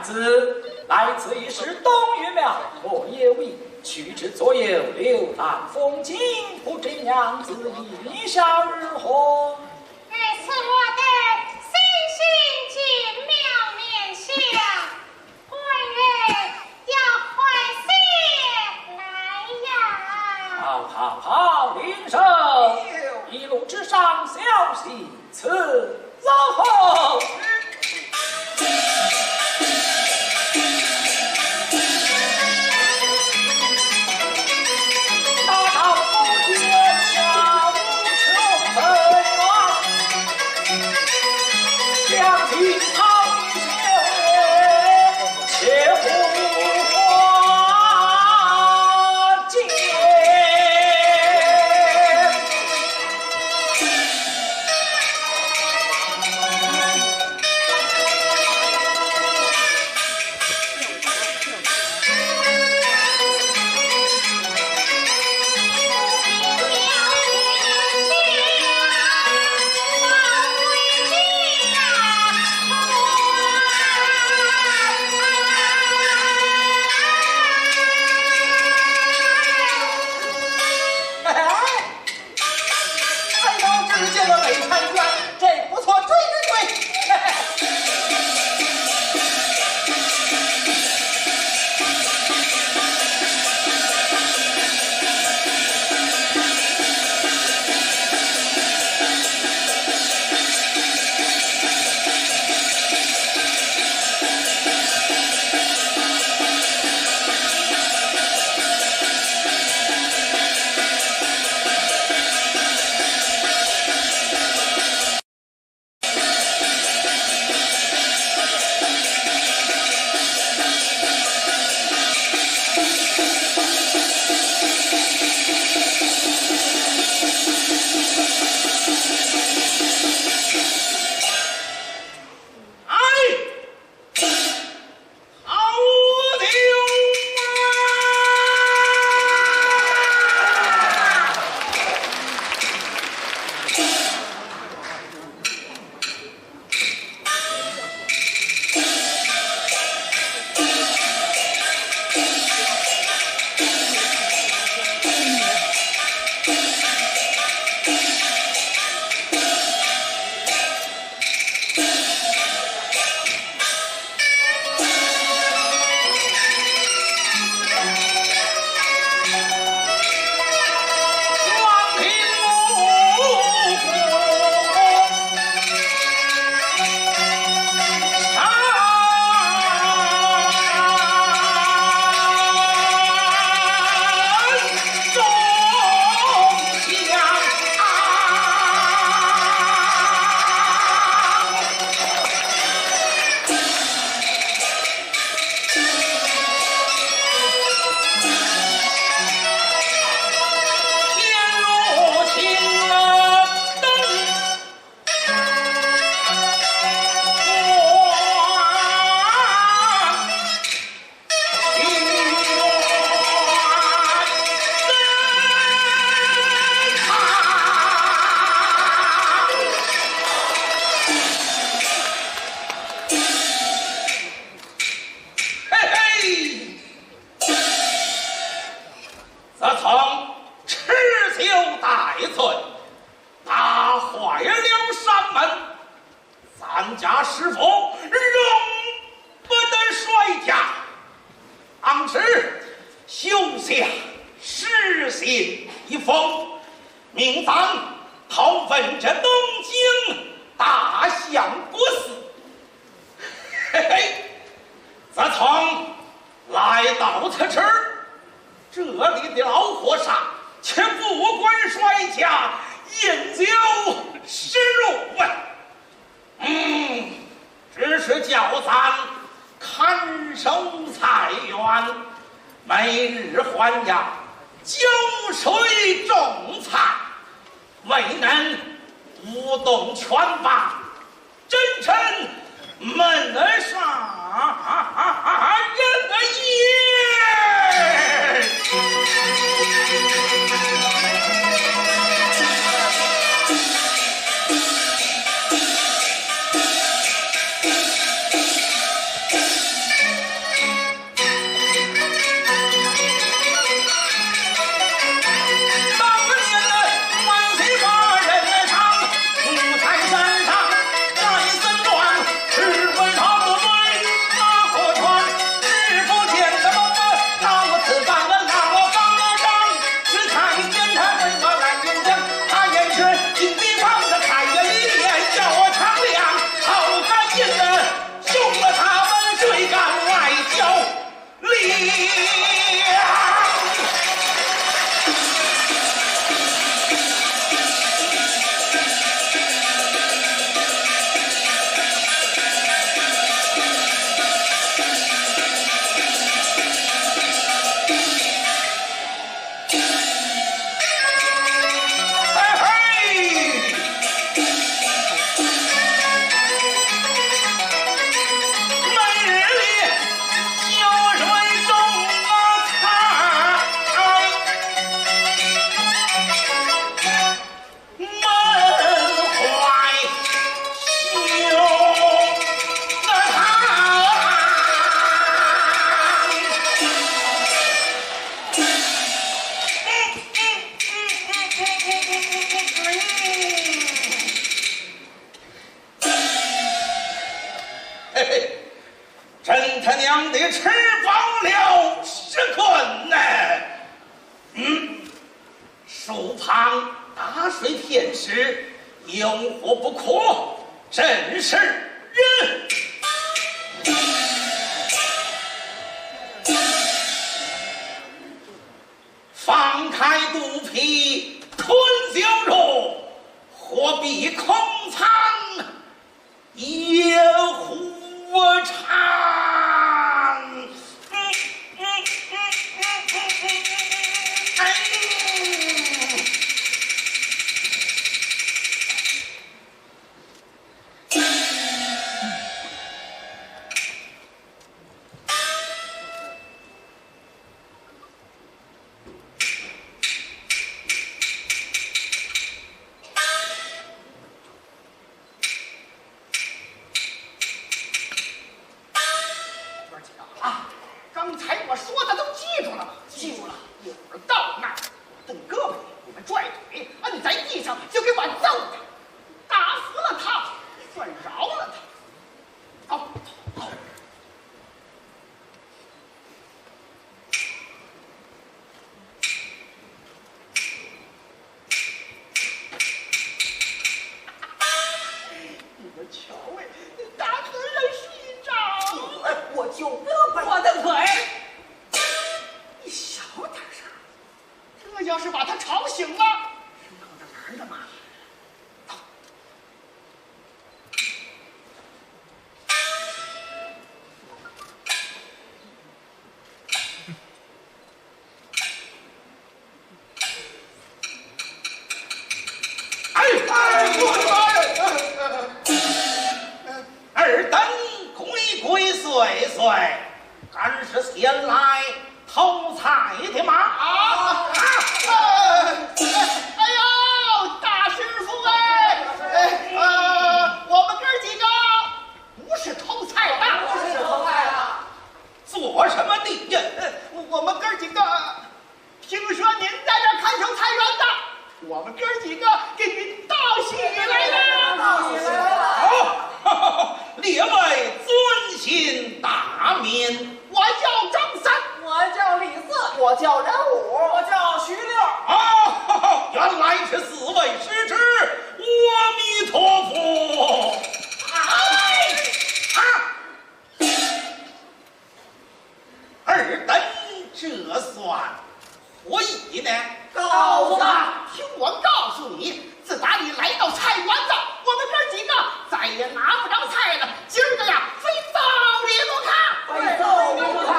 子来自于是东岳庙破野尾，去至左右流荡风景，不知娘子意下如何？此我的心心进庙面下，官人要快些来呀！好，领受一路之上消息，此走后。他娘的吃饱了是困呐！树旁打水片时，有火不可，真是人。放开肚皮吞酒肉，何必空藏野狐肠？刚才我说的都记住了吗？记住了。一会儿到那儿，蹬胳膊，你们拽腿，摁在地上就给我揍他，打死了他，算饶了他。走。你们瞧哎，大和尚睡着。我就不要我的腿。你小点声，这要是把他吵醒了，是闹着玩的吗？尔等鬼鬼祟祟，敢是前来偷菜的吗？哎呦，大师傅哎，我们哥几个不是偷菜的，不是偷菜的。做什么的呀？我们哥几个听说您在这看守菜园的，我们哥几个给您道喜来了。道喜来了。好，列位尊姓大名？我叫张三，我叫李四，我叫任武，我叫徐六。原来是四位师侄，阿弥陀佛。尔等这算何意呢？告诉他，听我告诉你，自打你来到菜园子，我们哥几个再也拿不着菜了。今儿个呀，非揍你不可！非揍你不可！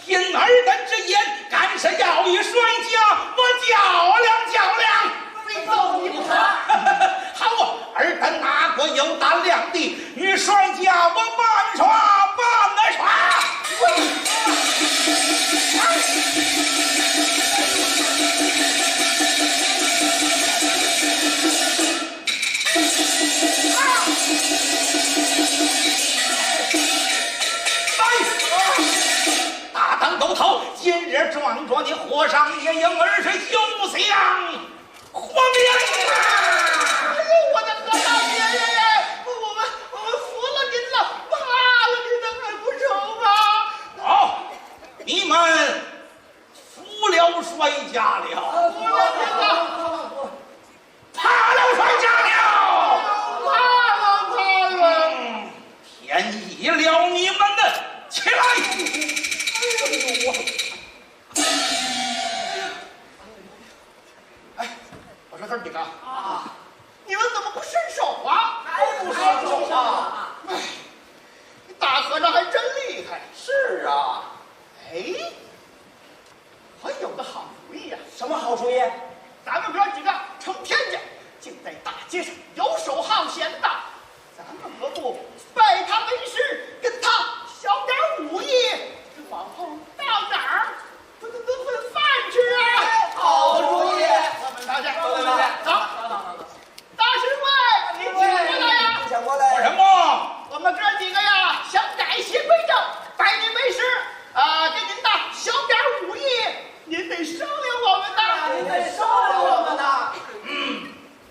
听尔等之言，干是要与摔跤我较量。非揍你不可！好啊，尔等哪个有胆量的，与摔跤我慢耍。大当都头，今日撞着你火上烈影，而是休想活命啊！哎呦，我的和尚爷爷，我们服了您了，怕了您了，还不成吗？好，你们服了摔家了，服了您了，怕了摔家了，怕了。便宜了你们的，起来！哎，我说哥几个啊，你们怎么不伸手啊？还不伸手啊？哎，大和尚还真厉害。是啊。哎，我有个好主意呀。什么好主意？咱们哥几个成天家，竟在大街上游手好闲的，咱们何不拜他为师，跟他学点武艺，往后到哪儿不得顿饭吃啊？好主意。我们大家，走。大师傅，您请过来呀！请过来。做什么？我们哥几个呀，想改邪归正，拜您为师，给您的学点武艺，您得收留我们的。您得收留我们的。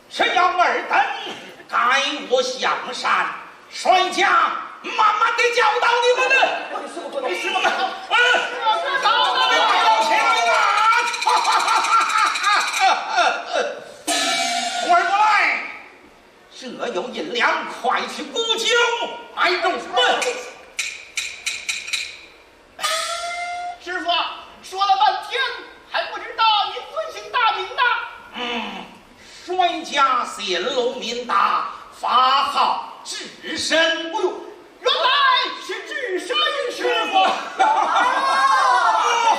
谁要尔等改我向善，衰家慢慢的教导你们呢。师傅，师傅，不要钱啊！徒儿过来，这有银两，快去沽酒买肉饭。师傅说了半天，还不知道您尊姓大名呢？衰家显露民达，法号智深。哎呦，原来是智深师傅。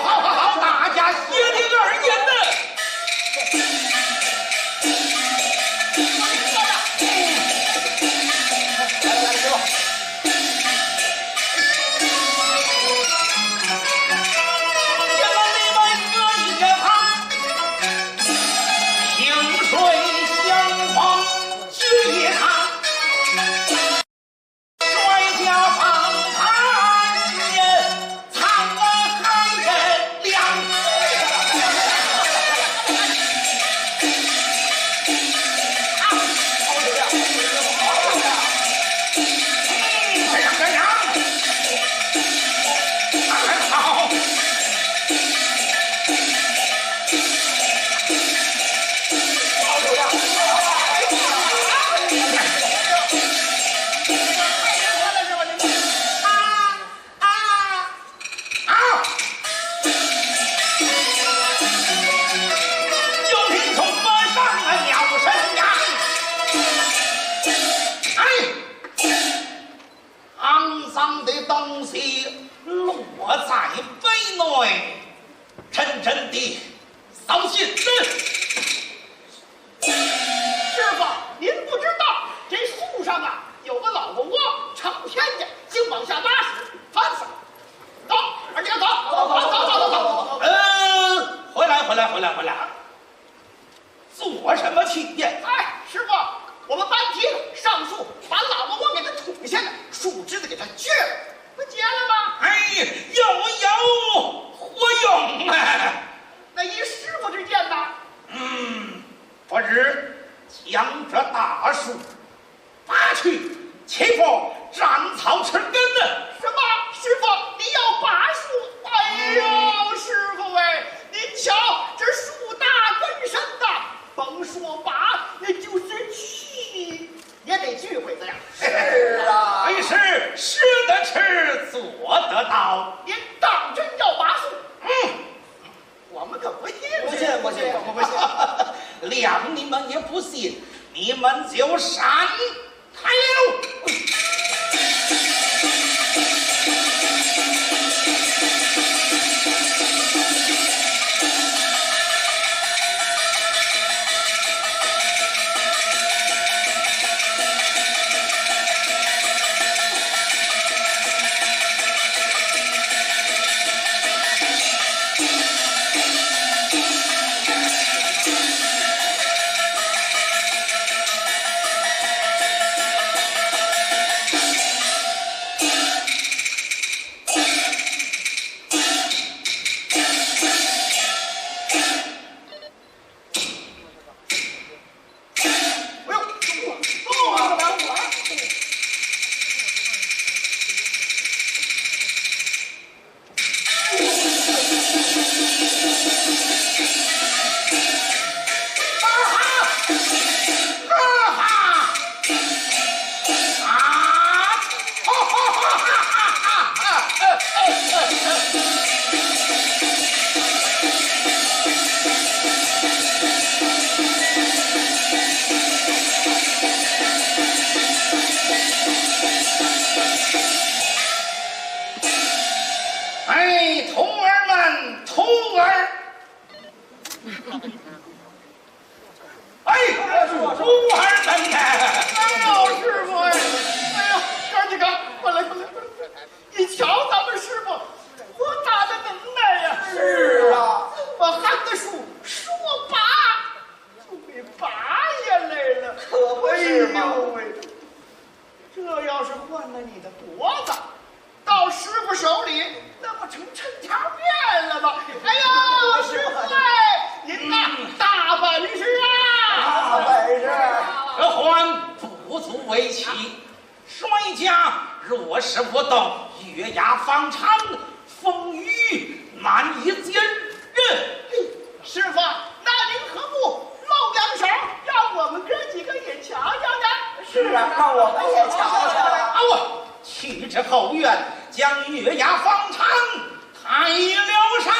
好，大家协定而言呢。回来，做什么去呀？哎，师傅，我们搬梯子上树，把喇叭窝给它捅下来，树枝子给它锯了，不结了吗？哎，有活用啊！那依师傅之见呢？不日将这大树拔去，岂不斩草除根呢？什么？师傅，你要拔树？哎呦，师傅哎，您瞧这树大根深呐，甭说拔，那就是锯也得锯回子呀。是啊，为是说得迟，做得到。您当真要拔树？我们可不信。不信，我不信。谅你们也不信，你们就闪开了。足为奇。帅家若是不动，月牙方长，风雨难以见人。师傅，那您何不露两手，让我们哥几个也瞧瞧呢？是啊，让我们也瞧瞧。我去至后院，将月牙方长抬了上来。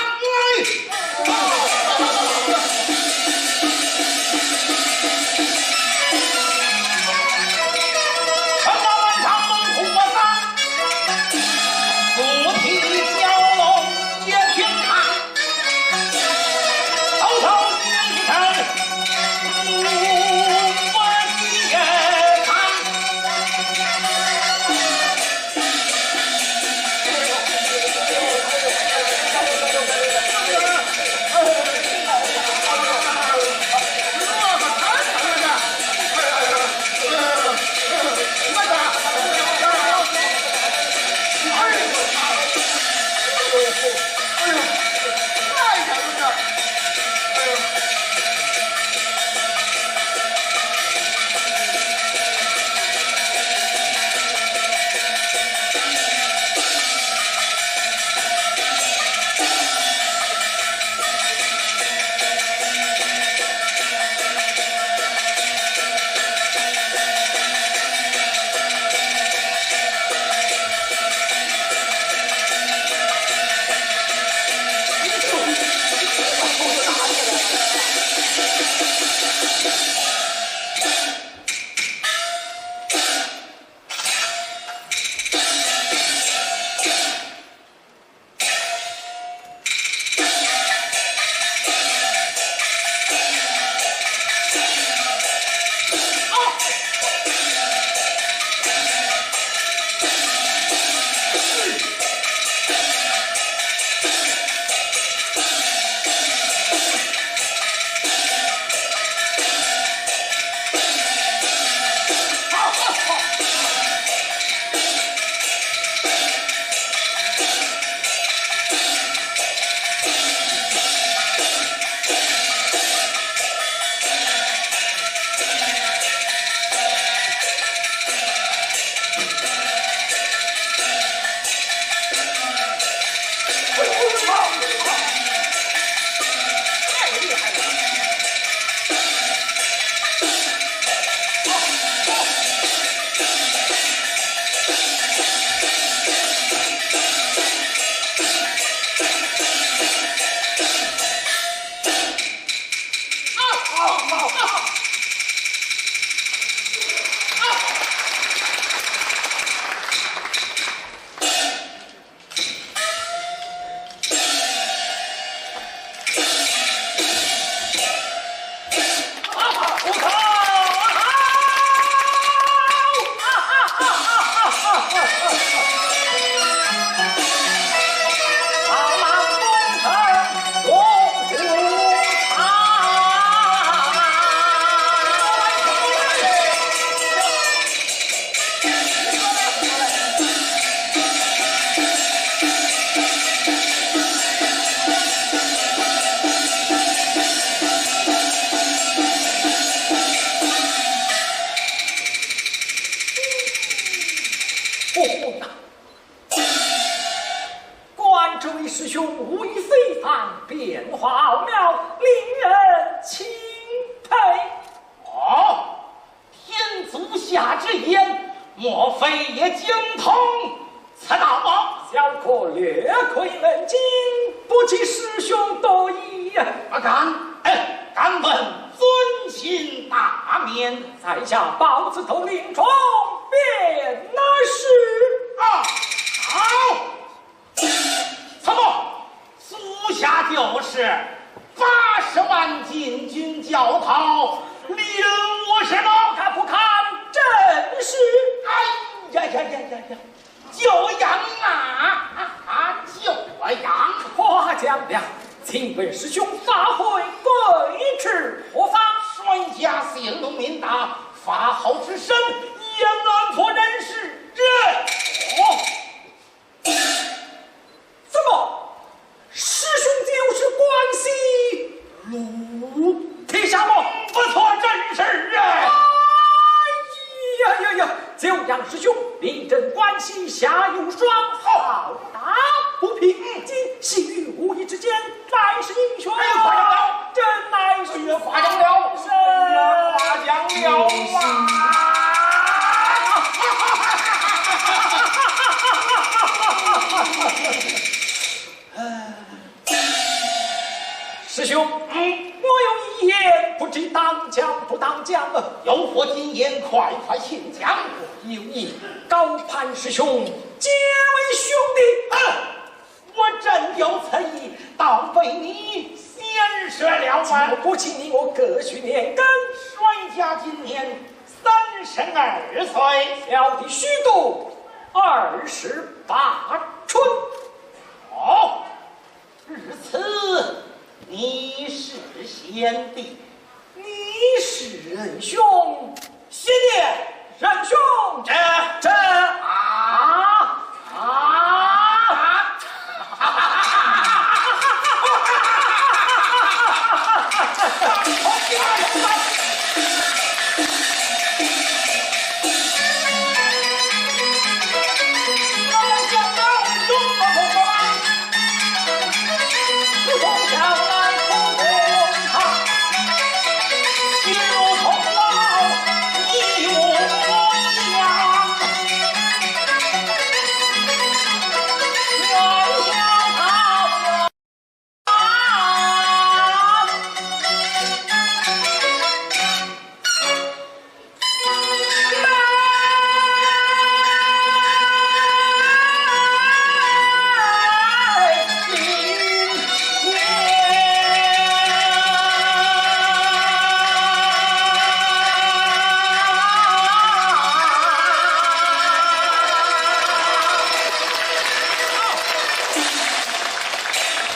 师兄武艺非凡，变化奥妙，令人钦佩。哦，天足下之言，莫非也精通此道吗？小可略窥门径，不及师兄多疑。不敢，敢问尊亲大名？在下豹子头林冲，便那是啊，好。怎么，足下就是80万禁军教头，令我是老看不看？真是，哎呀，就样啊，就样。夸奖了，请问师兄发挥贵之何方？帅家姓农名大，发号之神，也难破人世人。怎么，师兄就是关西陆铁下吗？不错，真是啊。哎呀，师兄，我有一言，不知当讲不当讲啊？有何金言，快快请讲。有意高攀师兄，结为兄弟。我真有此意，倒被你先说了吗？我不请你，我各许年庚。衰家今年32岁，小弟虚度28春。哦，至此你是先帝，你是仁兄，谢念仁兄。这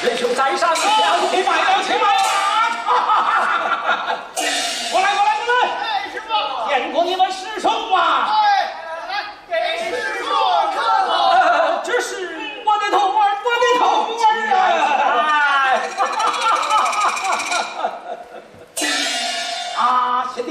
仁兄在上，起买了，起买了！过来，哎，师傅，见过你们师兄吧？哎，来给师傅磕头。这是我的童儿，我的童儿啊！贤弟，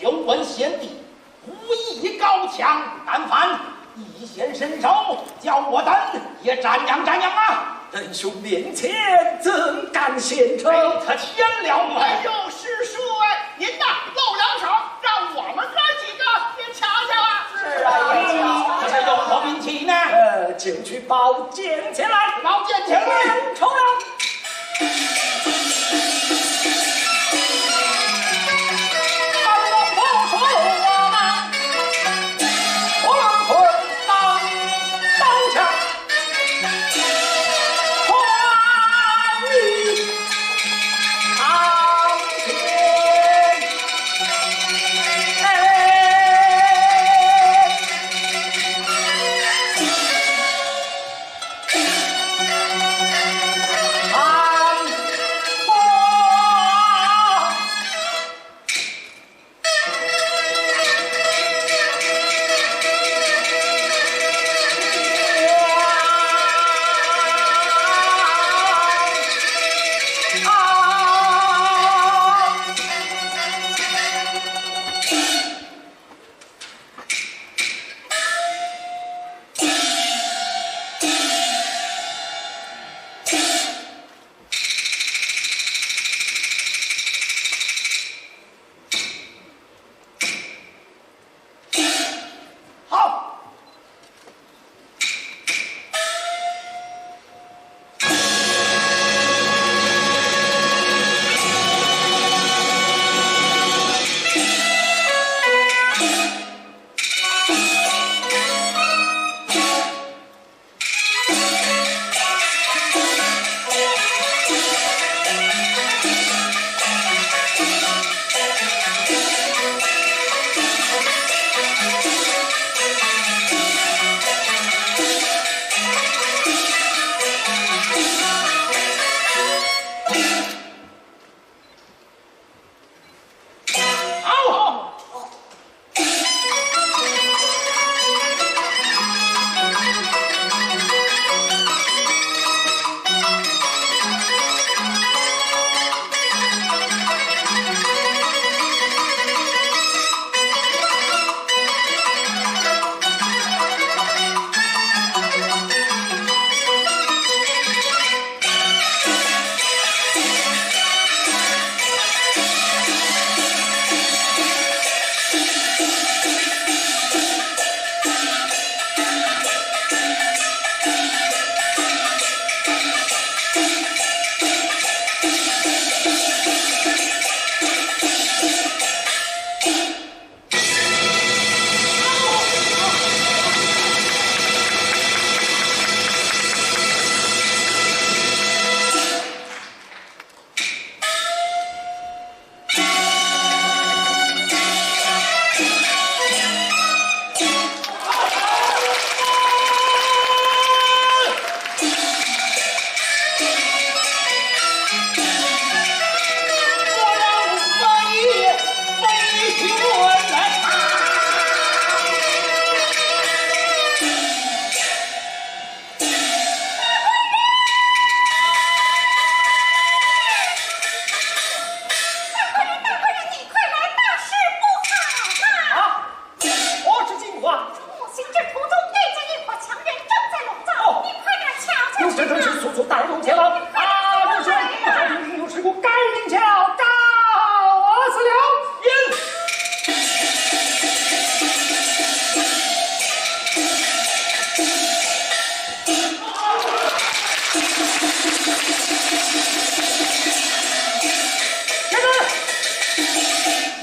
就问贤弟，武艺高强，但凡一显身手，叫我等也瞻仰瞻仰啊！仁兄面前怎敢献丑？被他牵了吗？哎呦，师叔哎，您呐露两手，让我们哥几个也瞧瞧啊。是啊，这有何兵器呢？就去宝剑前来，宝剑前来，冲了！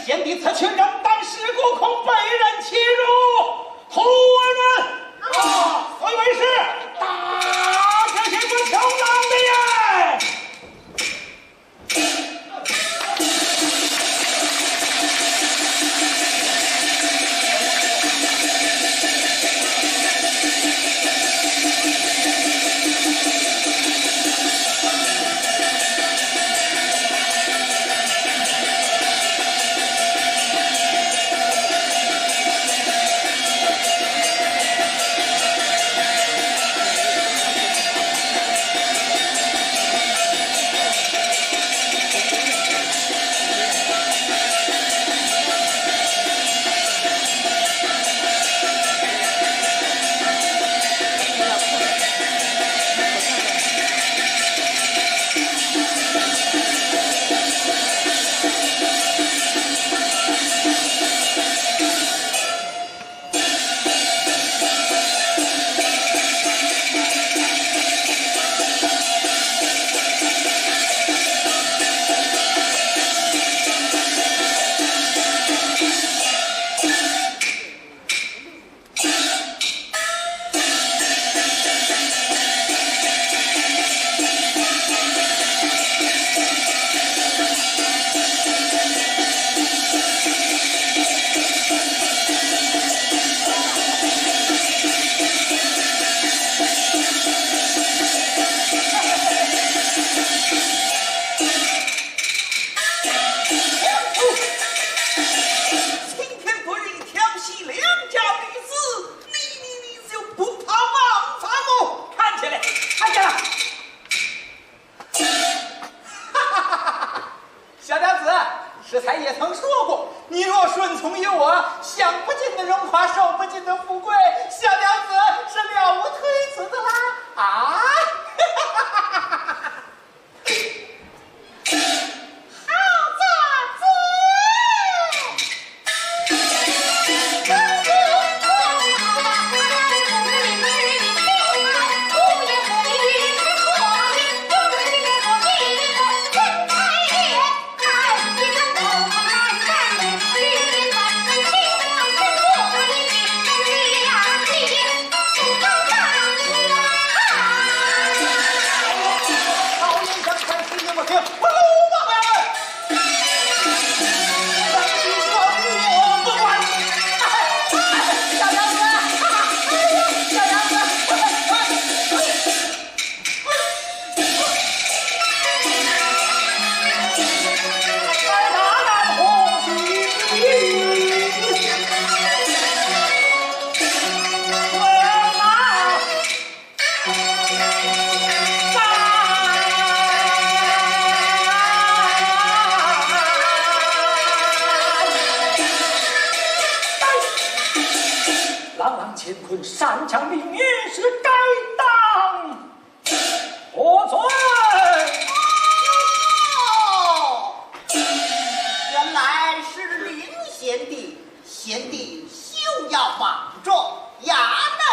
贤弟此去仍但事故，恐被人欺辱。徒儿们，所以为是大这些个穷郎的耶。这才也曾说过，你若顺从于我，享不尽的荣华，受不尽的富贵，小娘子是了无推辞的啦！啊！乾坤擅长命运是该当何罪？哦，原来是林贤弟，贤弟休要莽撞，衙内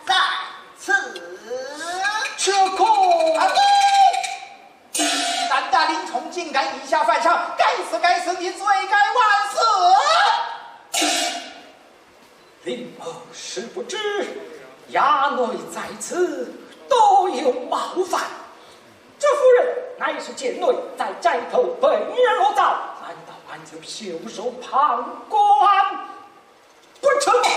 在此。这个啊对，胆大林冲竟敢以下犯上，该死该死，你罪该万死。林某实不知，衙内在此多有冒犯。这夫人乃是贱内在寨头被人罗造，难道俺就袖手旁观不成吗？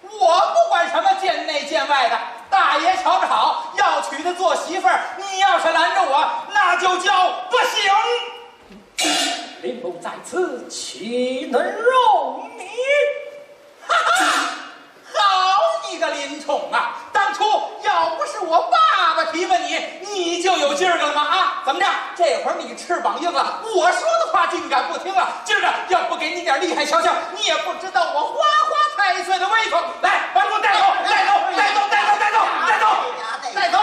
我不管什么贱内贱外的，大爷瞧着好，要娶她做媳妇儿，你要是拦着我，那就叫不行。林某在此，岂能容你？哈哈，好你个林冲啊！当初要不是我爸爸提拔你，你就有劲儿了吗？啊，怎么着？这会儿你翅膀硬了，我说的话竟敢不听了。今儿个要不给你点厉害瞧瞧，你也不知道我花花太岁的威风。来，把我带走，带走，带走，带走，带走，带走，带走！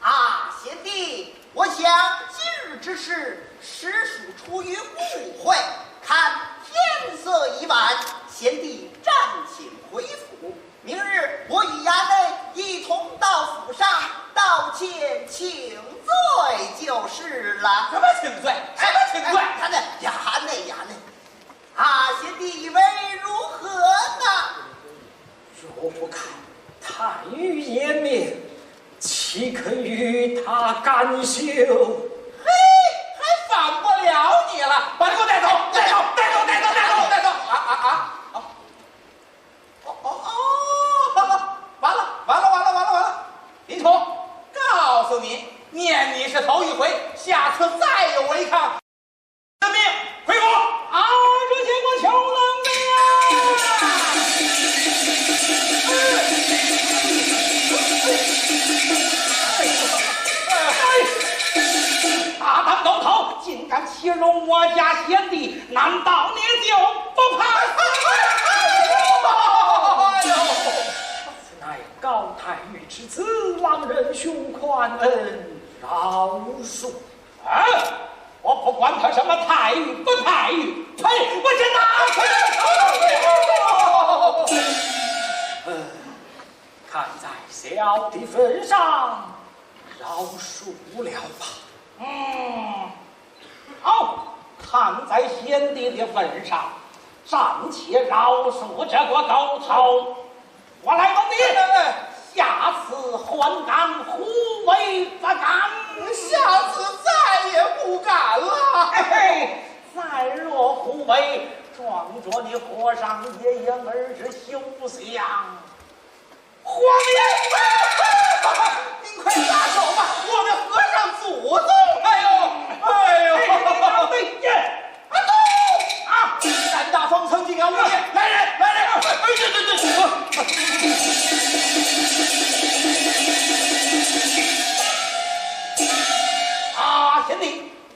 啊，贤弟，我想今日之事实属出于误会，看天色已晚，贤弟暂请回府。明日我与衙内一同到府上道歉请罪就是了。什么请罪？什么难休。嘿，还反不了你了，把你给我带走，带走，带走，带走，带走，带走！完了，完了，完了，完了，完了！林冲，告诉你，念你是头一回，下次再有违抗，的命回国。啊，这结果求能的呀！大胆狗头，竟敢欺辱我家贤弟，难道你就不怕？哎呦！此乃高太尉之子，望仁兄宽恩饶恕。啊！我不管他什么太尉不太尉，呸！我先拿回来。看在小弟份上，饶恕了吧。好，看在贤弟的份上，暂且饶恕这个狗头。我来问你，下次还敢胡为不敢？下次再也不敢了。嘿嘿，再若胡为，撞着你和尚爷爷儿子休想。皇爷，您快撒手吧，我的和尚祖宗！哎呦，哎呦，啊都啊！胆大方曾竟要无业，来人，来人！哎，啊，贤弟，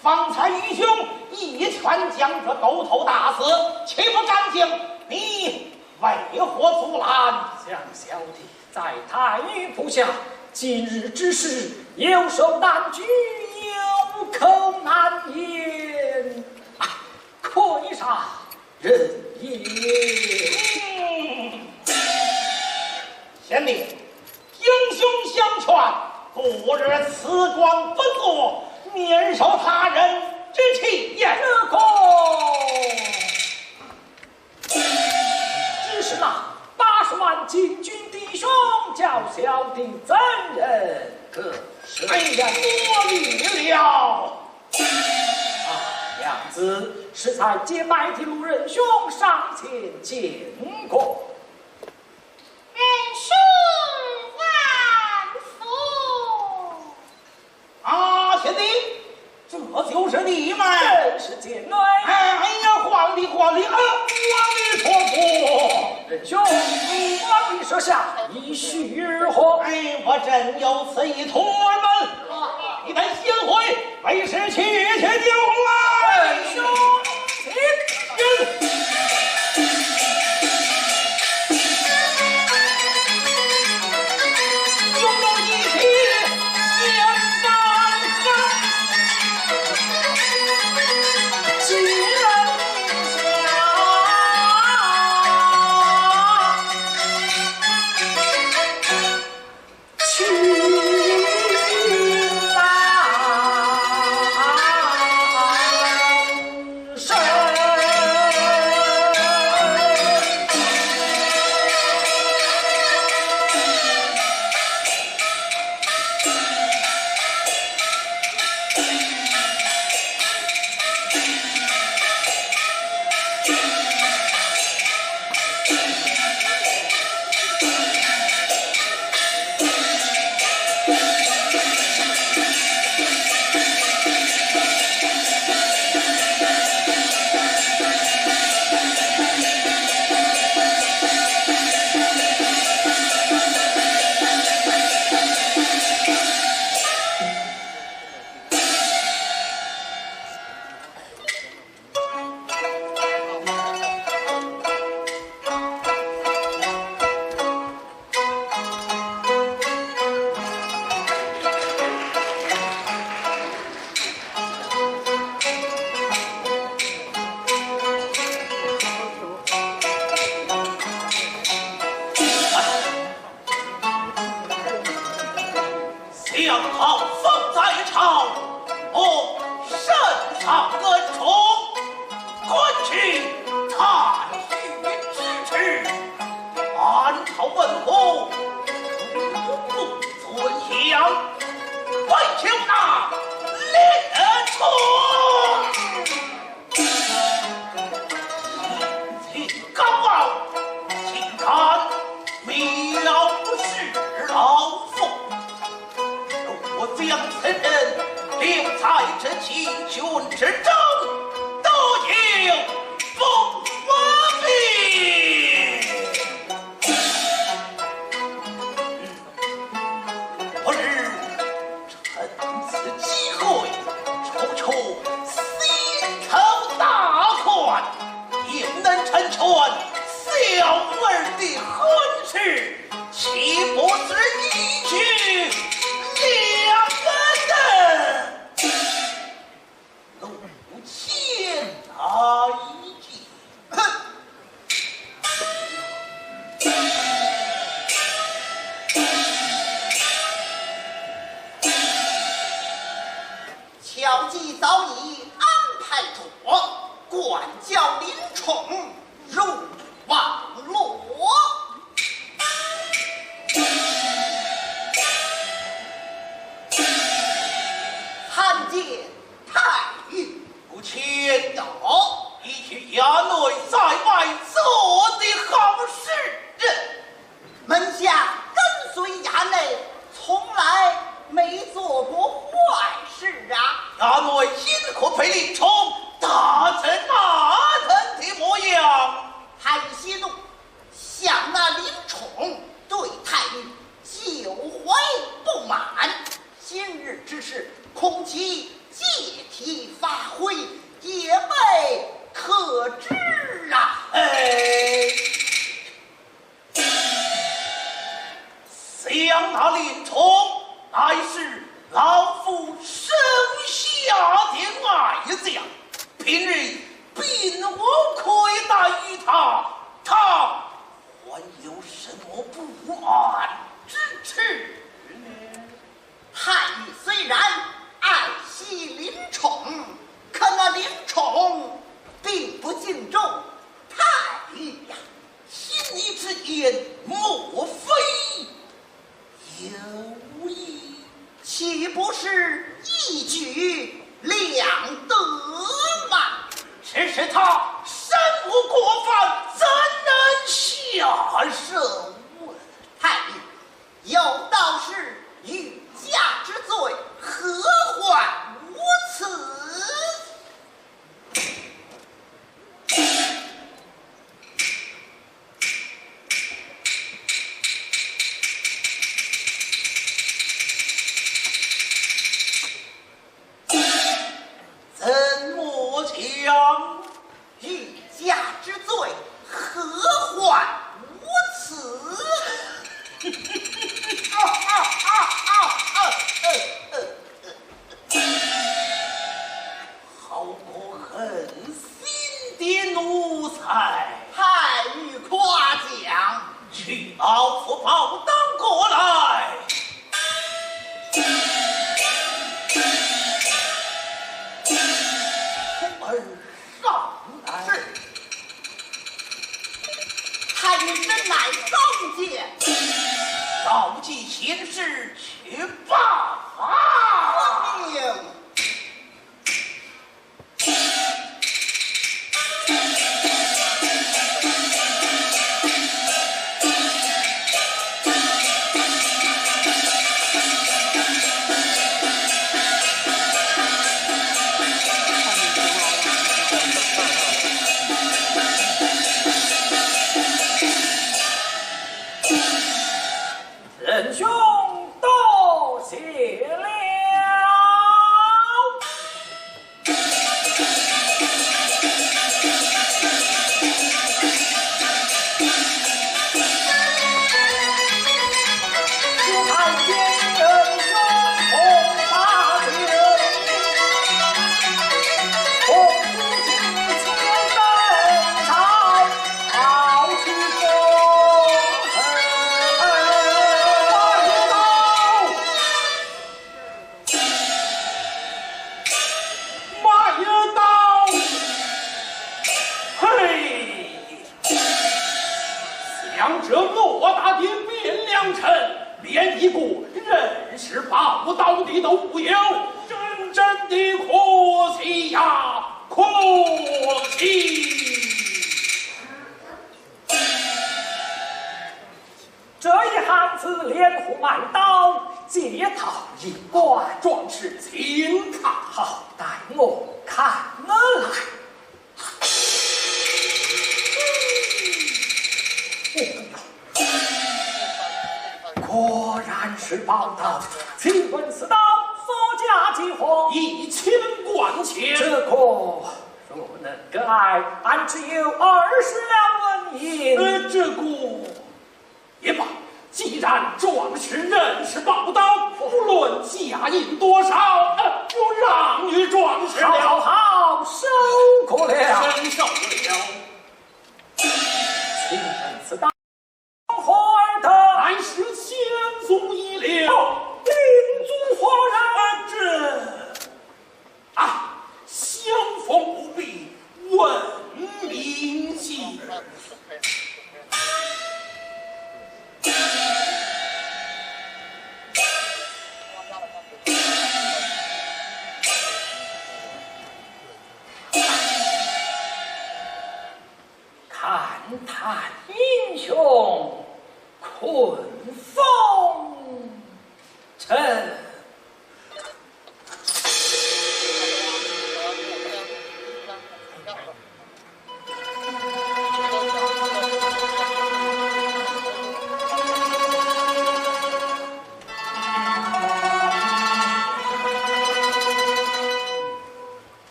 方才愚兄一拳将这狗头打死，岂不干净？你为何阻拦？想小弟在太尉部下，今日之事有手难举，有口难言，愧煞人也。贤弟，英雄相劝，不日辞官不作，免受他人之气也。这个只是那80万禁军弟兄，叫小弟怎忍可舍？哎呀，多虑了。娘子是在结拜的路人兄上前见过。仁兄万福。啊，贤弟，这就是你们。真是贱内。哎呀，皇帝，皇帝，阿弥陀佛。仁兄，阿弥设下一许如何？哎，我真有此一托儿们。一旦先回，为师去就来。仁兄，之中都有不病。我日趁此机会抽出心头大款，定能成全小儿的婚事，岂不是一举两得的？路前那一计，哼！巧计早已安排妥，管教林宠入网络。参见太尉。不前有一去衙内在外做的好事人，门下跟随衙内，从来没做过坏事啊。衙内因何陪林冲大成那等的模样？太尉息怒，想那林宠对太尉久怀不满，今日之事恐其借题发挥，也未可知啊。想那林冲乃是老夫手下的爱将，平日并无亏待于他，他还有什么不满之处呢？太尉虽然爱惜林宠，可那林宠并不敬重太尉呀。听你之言，莫非有意？岂不是一举两得吗？只是他身无过犯，怎能下手？太尉有道是欲加之罪，何患无辞？怎么讲？欲加之罪，何患无辞？好过狠心的奴才，太尉夸奖。去老夫报当过来。徒儿上来。是。太尉真乃高见，召集贤士去罢。命。仁兄多谢了。看见仁兄红发酒，红烛几千灯彩，好去风。马有道，嘿，像这偌大的汴梁城，连一个认识报道的都不有，真正的可惜呀，可惜！这一行子连呼满刀，街道一挂，壮士轻看，好待我看。看而来。果然是宝刀，请问此刀所价几何？1000贯钱。这个若能改，俺只有20两纹银。这个也罢，既然壮士认识宝刀，无论价银多少，就让与壮士了。好好收过了，真受了。请问此刀何而得？乃是前宗遗留。领祖何人？相逢不必问名姓。看叹英雄困风尘。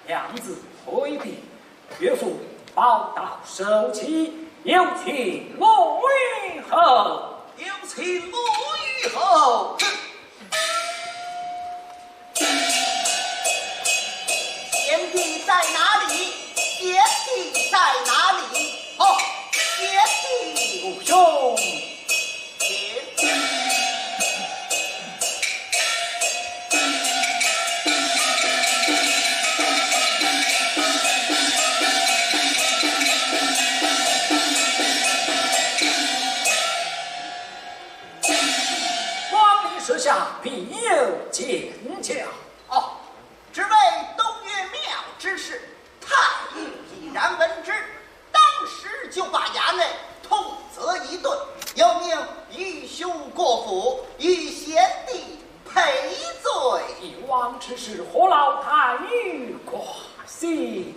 娘子回避，岳父报道收起，有请罗玉后。有请罗玉后。贤弟在哪里？贤弟在哪里？哦，贤弟兄，王林设下必有见教。哦，只为东岳庙之事，太医已然闻之，当时就把衙内痛责一顿，又命义兄过府与贤弟赔罪。王此事何劳太尉挂心？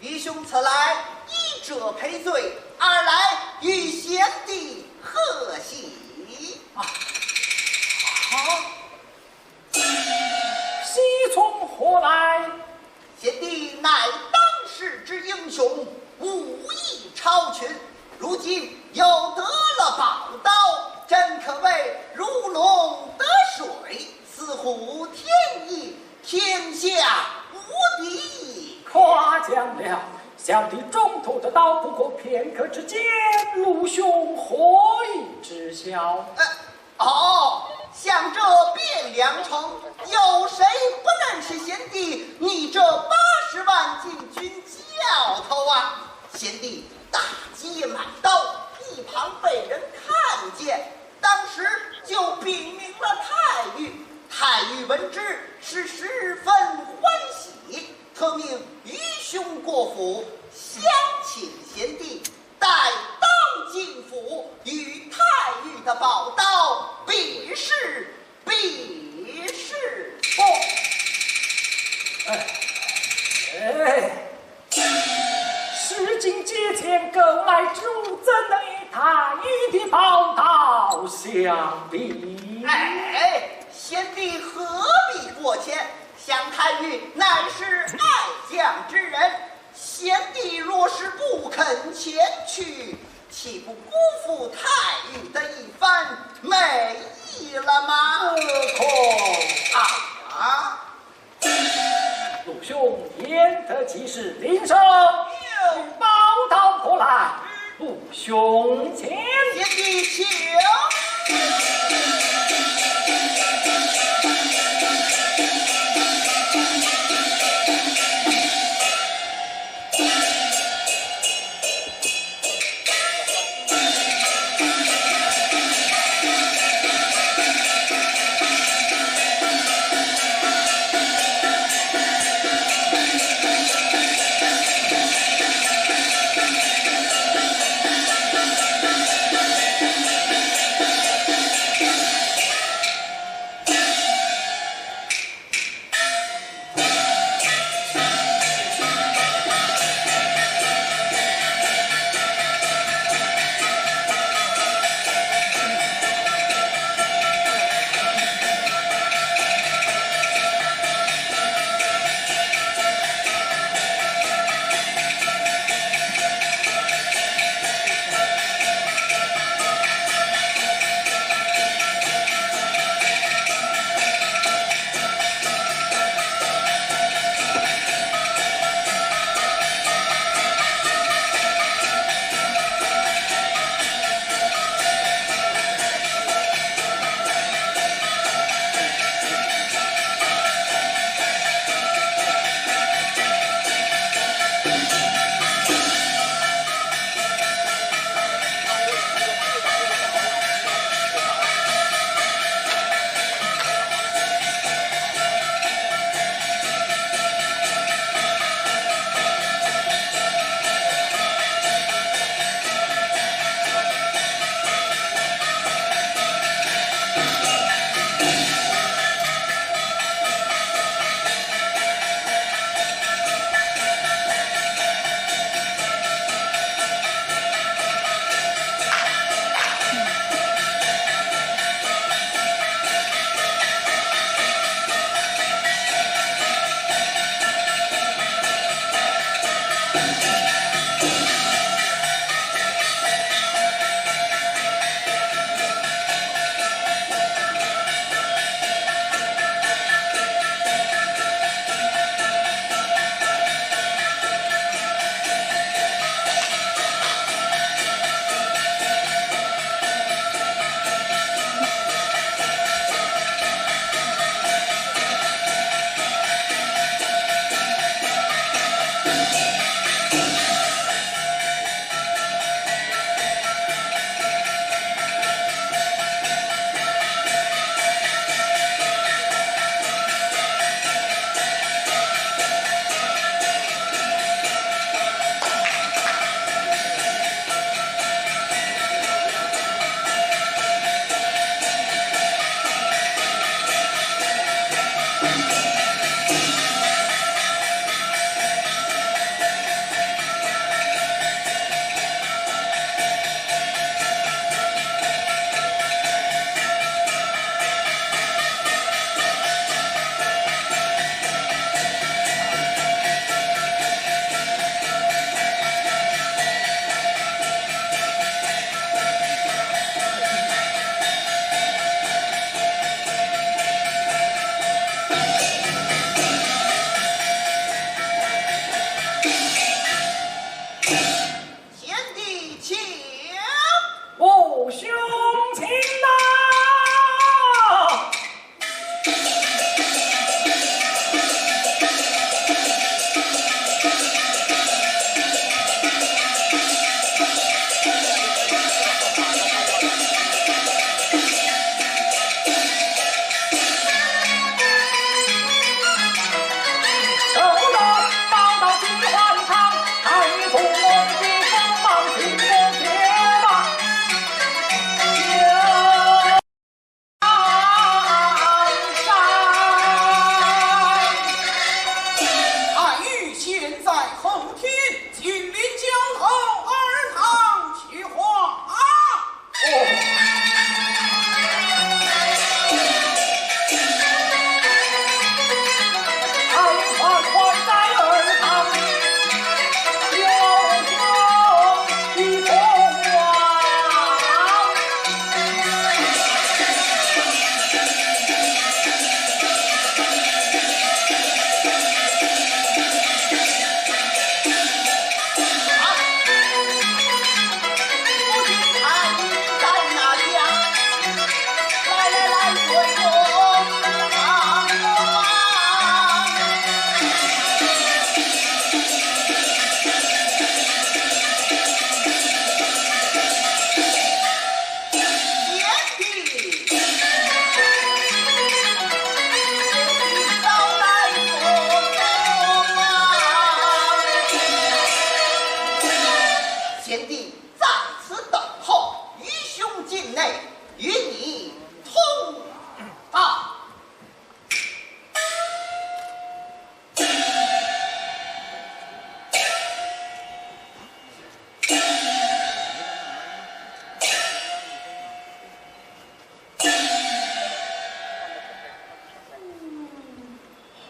愚兄此来一者赔罪，二来与贤弟贺喜。喜从何来？贤弟乃当世之英雄，武艺超群，如今又得了宝刀，真可谓如龙得水，似虎添翼，天下无敌。夸奖了，小弟中途得刀，不过片刻之间，陆兄何以知晓？像这汴梁城，有谁不认识贤弟？你这80万禁军教头啊！贤弟大街买刀，一旁被人看见，当时就禀明了太尉。太尉闻之是十分欢喜，特命愚兄过府相请贤弟，带刀进府，与太尉的宝刀比试比试。时经节前，更来之物怎能与太尉的宝刀相比？贤弟何必过谦？想太尉乃是爱将之人，贤弟若是不肯前去，岂不辜负太尉的一番美意了吗？陆兄言得其是，领手宝刀过来，陆兄前。贤弟请。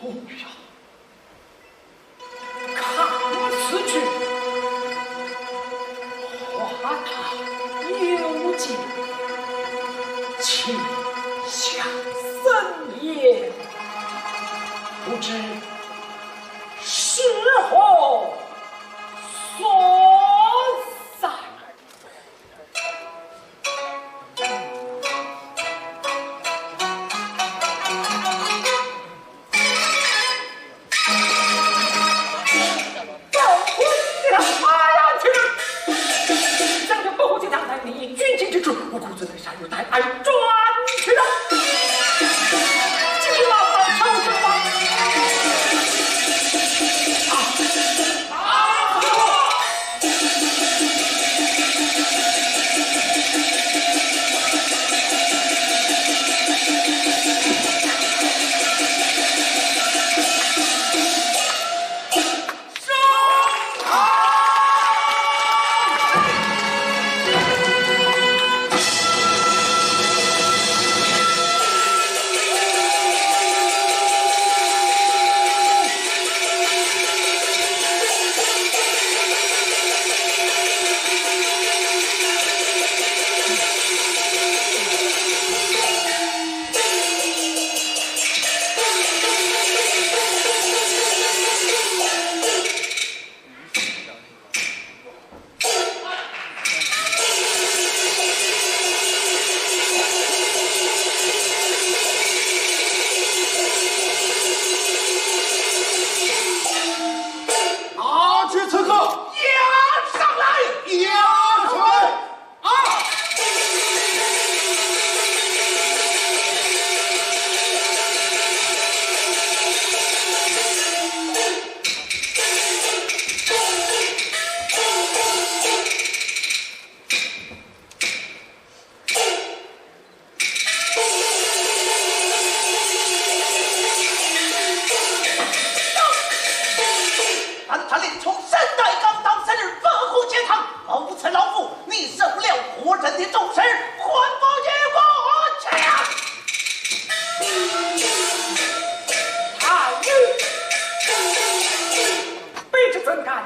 哦呀，看此去，花塔幽静，气象森严，不知是何所在。我顾尊的山又带爱转去了，急忙把手指吧。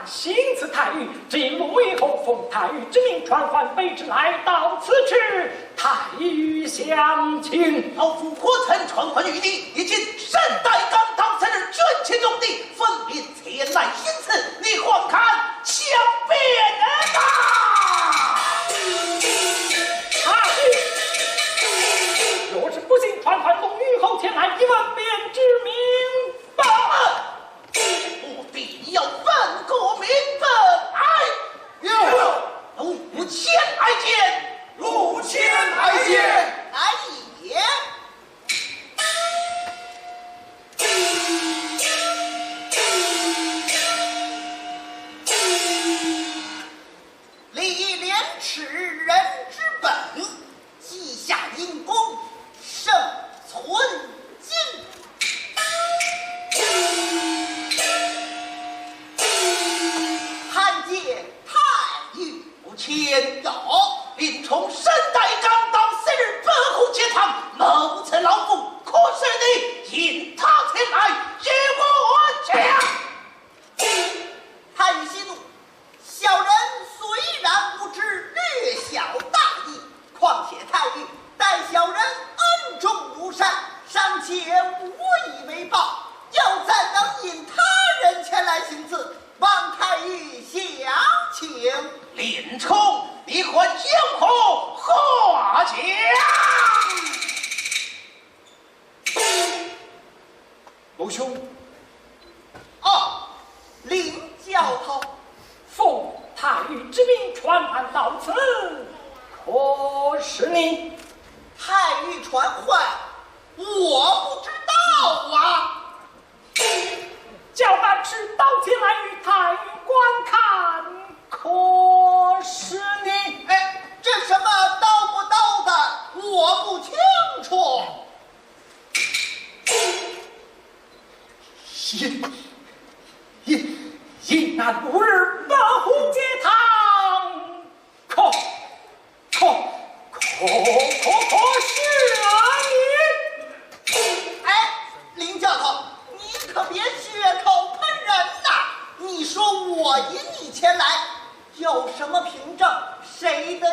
新赐太尉，进路以后奉太尉之命传唤卑职来到此处，太尉相请。老夫何曾传唤于你？已经身带刚当3日捐钱用地，分别前来行刺，你还看相便吧？太尉，若是不幸传唤龙虞侯前来一问，便知明白。务必要问个明白。路前来见，路前来见，来也。历练耻人之本，记下因功，胜存今。参见太尉不谦有，林冲身带刚当3日本户节堂，谋刺老夫，可是你引他前来与我讲。太尉息怒，小人虽然无知，略晓大义，况且太尉待小人恩重如山，尚且无以为报，又怎能引他人前来行刺？望太尉详请。林冲，你还有何话讲？陆兄，林教头，奉太尉之命传唤到此，可是你？太尉传唤，我不知道啊。叫他持刀前来与太尉观看，可是你？这什么刀不刀的，我不清楚。因那5日本户节堂，可是你？林教头，你我引你前来，有什么凭证？谁的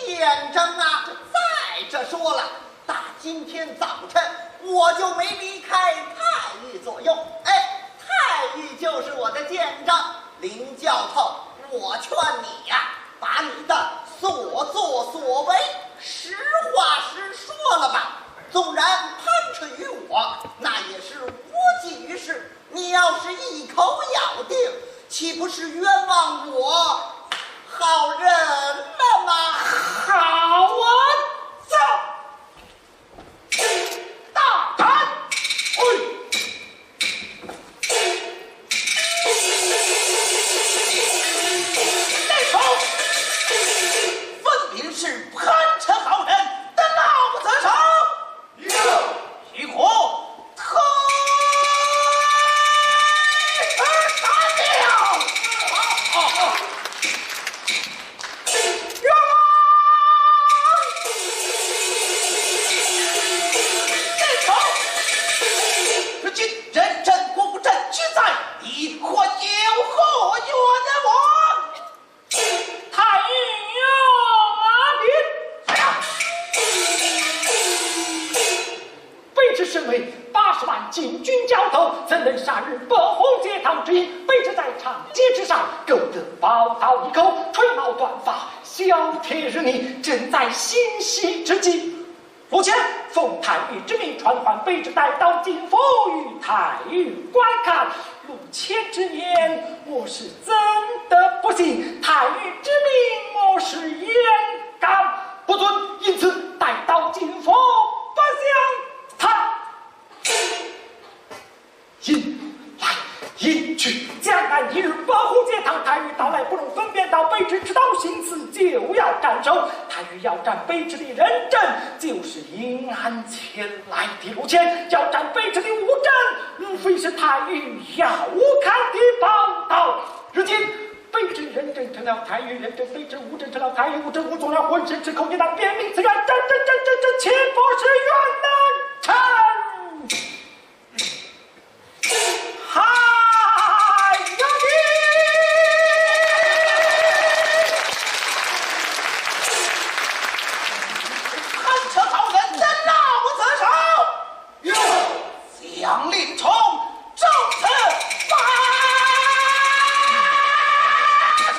见证啊？再者说了，打今天早晨我就没离开太尉左右，哎，太尉就是我的见证。林教头，我劝你呀，把你的所作所为实话实说了吧。纵然攀扯于我，那也是无济于事。你要是一口咬定，岂不是冤枉我好人了吗？好啊，走！大胆！那头分明是攀扯好人的老子手。徐虎，特杀了！如今人证国镇俱在，你或有何冤枉？太尉卑职身为80万禁军教头，怎能杀人不红街堂之意？卑职在长街之上勾得宝刀一口，吹毛短发，小铁日你正在欣喜之际。目前奉太尉之命传唤卑职带到金府与太尉观看。入前之年，我是真的不信太尉之命，我是焉敢不遵？因此带到金府，不想他引来引去，将来一日保护街堂，太尉到来不能分辨到卑职知道心思，就要斩首。太尉要斩卑职的人证，就是阴暗前来的路钱；要斩卑职的物证，无非是太尉要看的报道。如今卑职人证成了太尉人证，卑职物证成了太尉物证，我中了浑身之口，也当辨明此冤，这岂不是冤难成？嗨呀你！攀扯好人的老子手，将令从就此发出。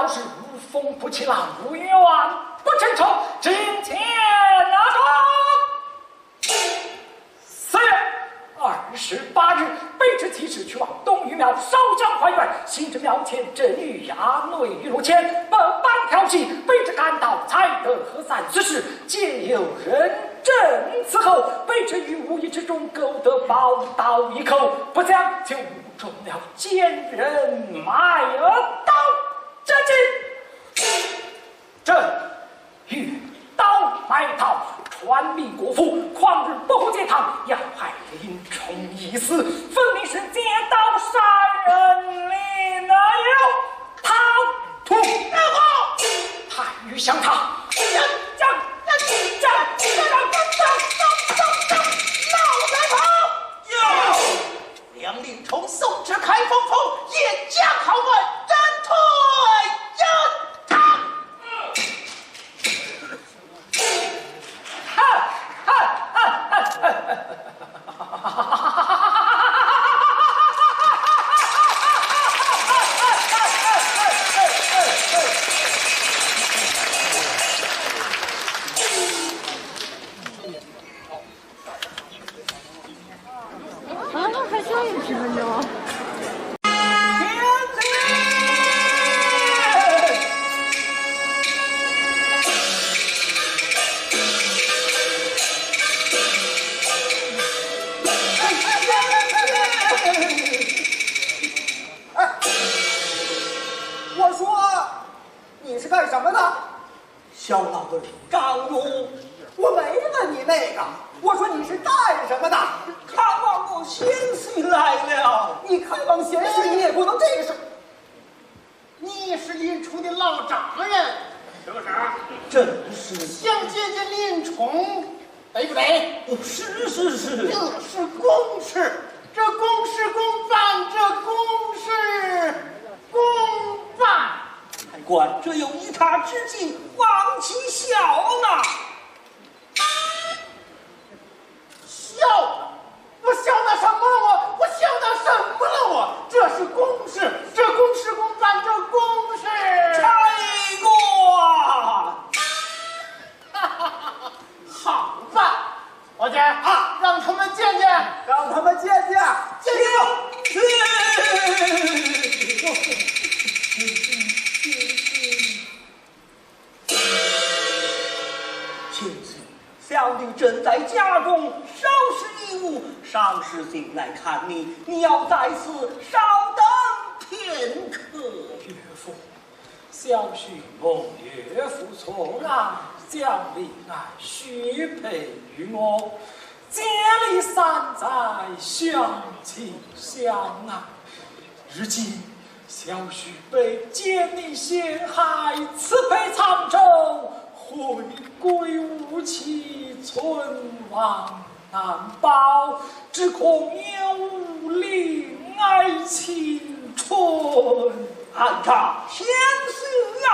是无风不起浪，无冤不成仇，今天拿着。4月28日，卑职提示去往东御庙烧香还愿，行至庙前正遇衙内玉路前，本班调戏，卑职赶到，才得核散此事，皆有人证。此后，卑职于无意之中勾得宝刀一口，不想就误中了奸人卖刀这计。朕欲刀埋刀，传命国父，旷日不护节堂，要害林冲一死，分明是借刀杀人，另有逃脱。太于相他，梁令冲送至开封府，严加拷问，人退人堂。还需要10分钟。我说，你是干什么的？小脑的张勇，我没问你那个，我说你是干什么的？看望我贤婿来了。你看望贤婿，你也不能这个时候。你是林冲的老丈人，是不是？真是想见见林冲，对不对？是。这是公事，这公事公办，这公事公办。还管这有依他之计，望其笑呢。笑呢？我笑那什么了？我笑那什么了？我这是公事，这公事公办，这公事差过。好办，伙计啊，让他们见见，让他们见见，见小女正在家中收拾衣物，尚时进来看你，你要在此稍等片刻。岳父，小婿蒙岳父宠爱，将令爱许配于我，结礼3载，相亲相爱。如今小婿被奸佞陷害，辞配沧州，回归无期，存亡难保，只恐有误令爱青春。按照天师呀，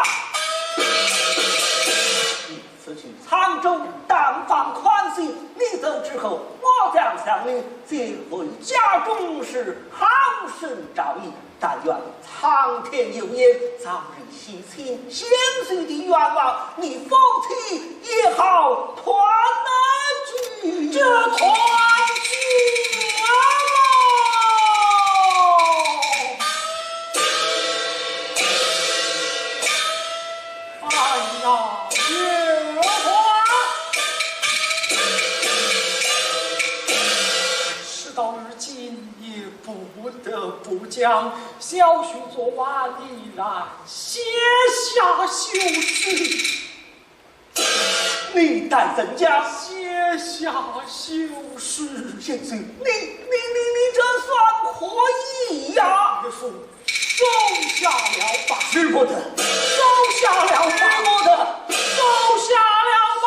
你此去沧州，但放宽心。你走之后，我将向你接回家中时，好生照应。但愿苍天有眼，早日洗清先婿的冤枉，你夫妻也好团聚。这团聚哎呀，月华，事到如今也不得不将小婿做完依然卸下修饰。你待怎讲？卸下修饰，先生，你这算可以呀？岳父收下了吧，是不得，收下了吧，不得，收下了吧。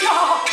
我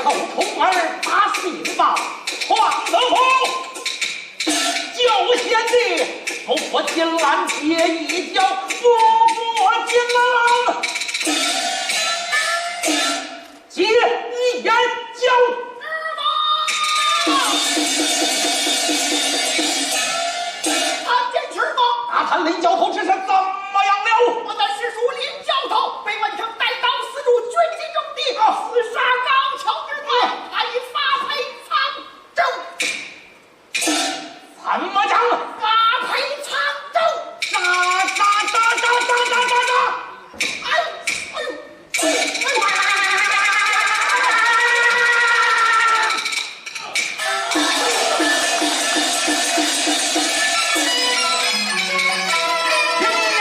后童儿把信报闯得府，就贤弟不过金兰接一脚，不过金兰接一眼脚。参见赤马。大探林教头这是怎么样了？我的师叔林教头被文成带刀死入军机中地，厮杀高俅之罪，他已发配沧州。怎么讲？发配沧州。哎呦！平阳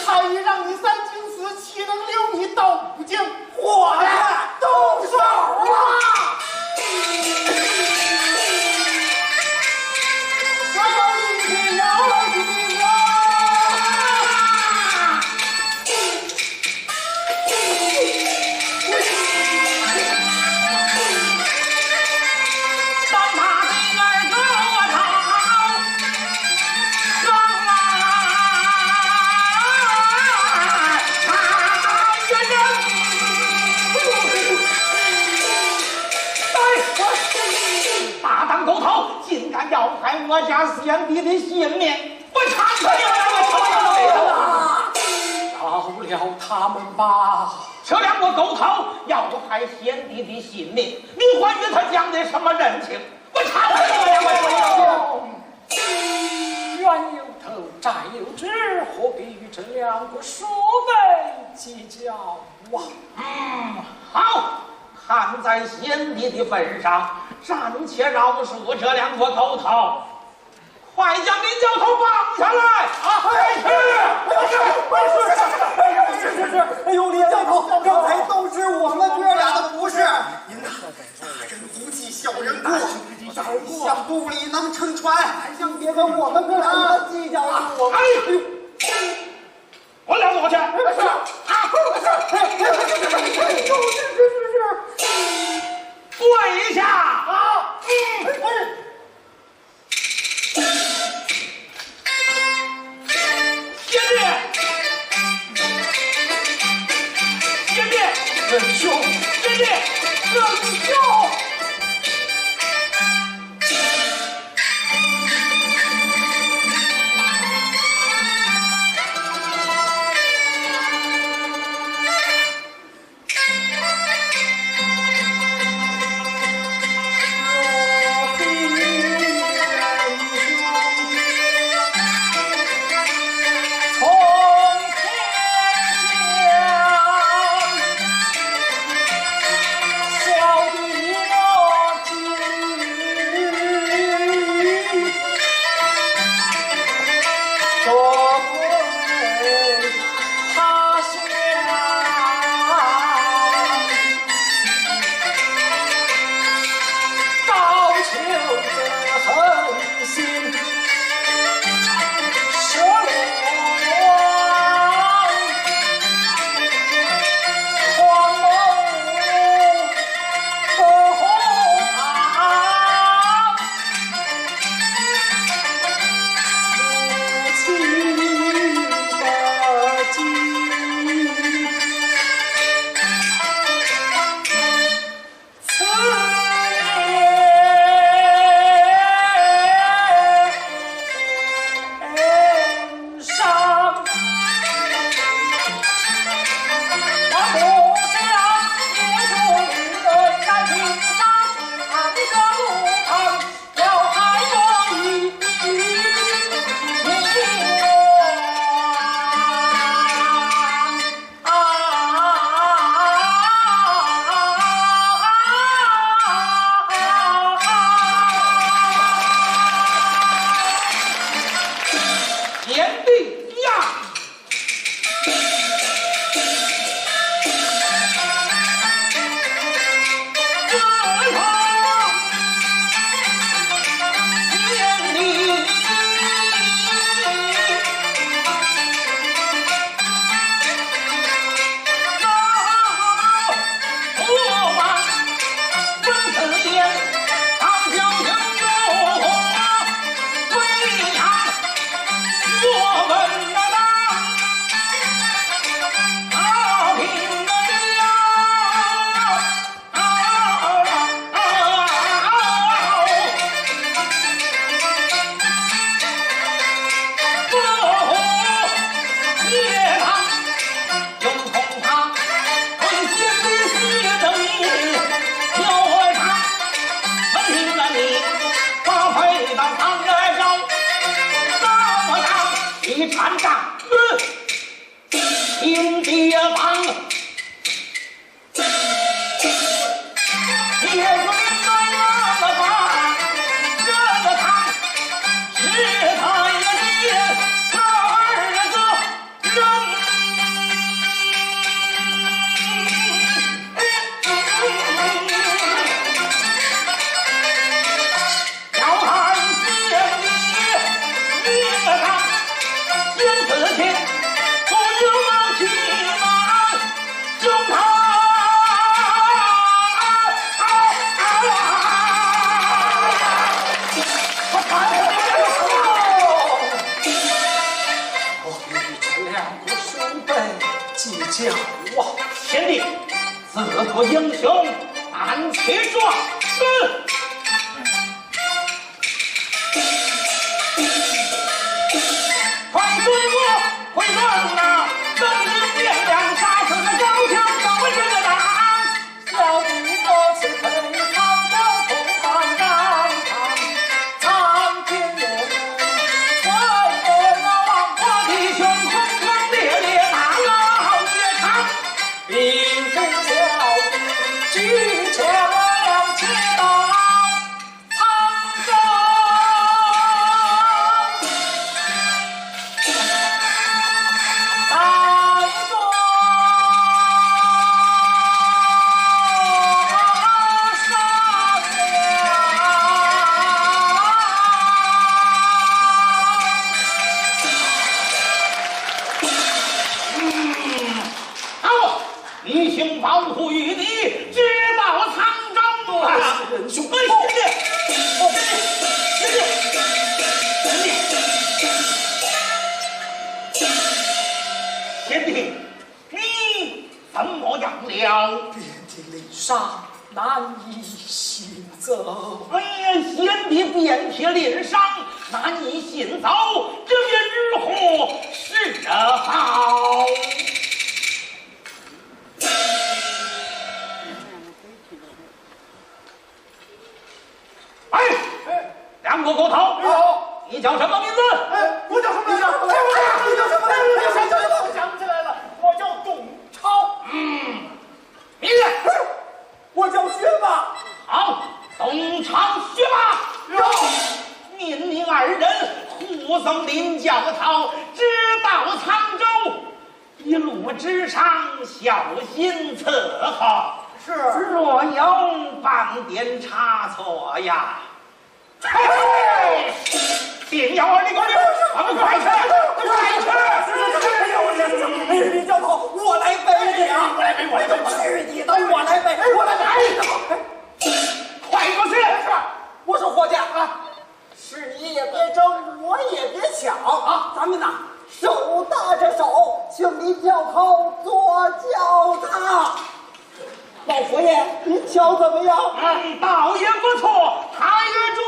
太医让你三军死，岂能留你到五间？要害我家先帝的性命，我查出来了！饶了他们吧！这两个狗头要害先帝的性命，你还与他讲的什么人情？我查出来了！冤有头，债有主，何必与这两个鼠辈计较啊？好。看在先帝的份上，暂且饶恕这两个狗头，快将林教头放下来！是！哎呦，林教头，刚才都是我们哥俩的不是。您呐，大人不计小人过，宰相肚里能撑船，请别跟我们哥俩计较我。哎呦！我俩过去。跪下！啊！先帝，先帝，仁兄，先帝，仁兄。参战，听爹帮，也是明白我的话，这个他是他也爹，他儿子人。要看先帝命了他。天子亲，不由忙骑马，胸膛。自古英雄难取壮士。快随我回转呐！等你变亮杀死那高墙走一个党。小弟多次陪唱着同伴战场，苍天有人，快乐那王我弟兄轰轰烈烈打老夜场，兵分小弟举枪两起刀，苍州。弟兄保护于你，直到沧州啊！仁兄，兄弟，贤弟，你怎么样了？遍体鳞伤，难以行走。哎呀，贤弟遍体鳞伤，难以行走，这便如何是好？两个狗头，你叫什么名字？我叫什么名字？你叫什么？我想起来了，我叫董超。名字？我叫薛霸。好，董超、薛霸，命令二人护送林教头直到沧州，一路之上小心伺候。是。若有半点差错呀，定要二里公里，我们快去，李教头，我来背你啊！我来背，去你的！我来背，快过去！我说伙计啊，是你也别争，我也别抢啊！咱们呐，手搭着手，请李教头坐轿他。老佛爷，您瞧怎么样？倒也不错，抬着头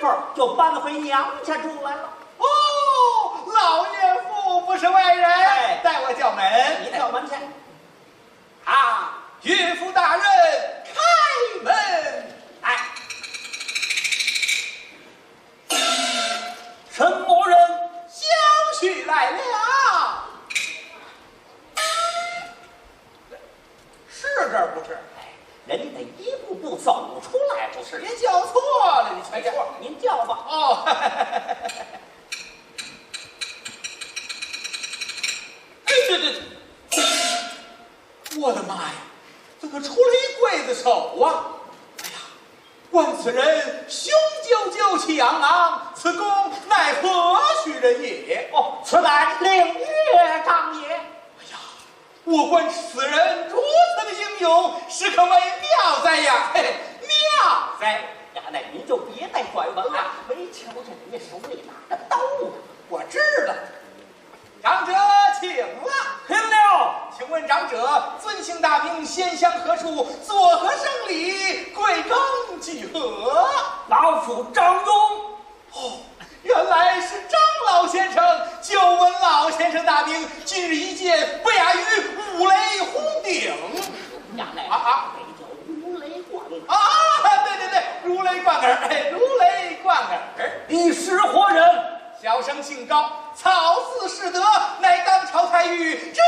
妇就搬回娘家住来了。哦，老岳父不是外人，哎带我叫门。你叫门去。啊，岳父大人，开门！哎，什么人？小婿来了。是这儿不是？人家得一步步走出来，不是？别叫错了，你哎全错。您叫吧。哦，哎，对，我的妈呀，怎么出了一刽子手啊？哎呀，观此人雄赳赳气昂昂，此公乃何许人也？哦，此乃领月长也。哎呀，我观此人如此的英勇，实可谓妙哉呀！嘿，妙哉！呀，那您就别再拐弯了，没瞧见人家手里拿着刀呢。我知道，长者请了。听了，请问长者尊姓大名，先乡何处，作何生礼，贵庚几何？老夫张勇。哦，原来是张老先生。久闻老先生大名，今日一见，不亚于五雷轰顶。呀，那那叫如雷贯耳。对，如雷贯耳，如雷贯耳。你是何人？小生姓高，草字世德，乃当朝太尉之犬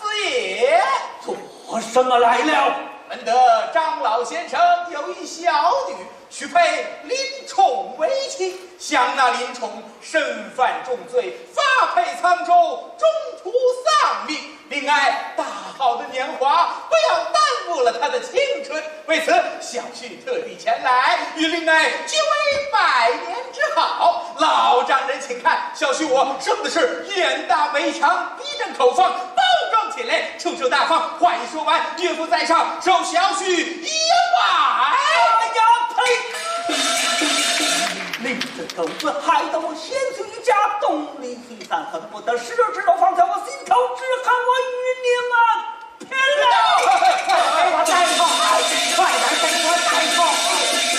子也。做什么来了？闻得张老先生有一小女，许配林冲为妻。想那林冲身犯重罪，发配沧州，中途丧命。另爱大好的年华，不要耽误了他的青春。为此，小婿特地前来，与令爱结为百年之好。老丈人请看，小婿我生的是眼大眉强，逼真口方，包装起来臭臭大方。话一说完，岳父在上，受小婿一拜。哎呀呸！你这狗子，害得我险情一家，东离西散，恨不得十指头放在我心头，只恨我与你们偏了。给我带头，快点给我带头，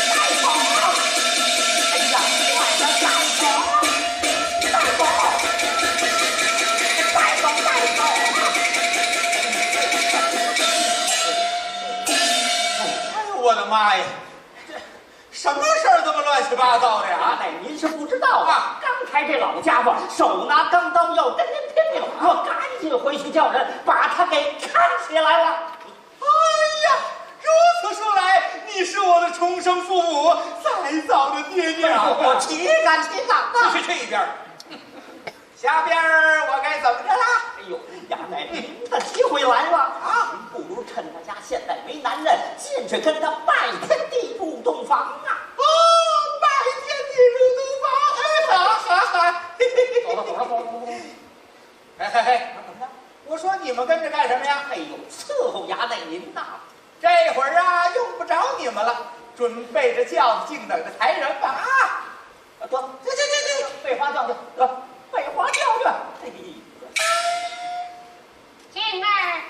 带头！哎呀，快点带头，带头，带头，带头！哎呦，我的妈呀！什么事儿这么乱七八糟的呀？哎，您是不知道啊！刚才这老家伙手拿钢刀要跟您拼命，我赶紧回去叫人把他给看起来了。哎呀，如此说来，你是我的重生父母，再早的爹娘。我岂敢岂敢啊！去一边。下边我该怎么着啦？哎呦呀，您的机会来了啊！不如趁他家现在没男人，进去跟他拜天地入洞房啊！哦，拜天地入洞房，好。走了。嘿，怎么着？我说你们跟着干什么呀？哎呦，伺候衙内您呐！这会儿啊，用不着你们了，准备着轿子，静等着抬人吧啊！得，废话教训，废话教训。静儿，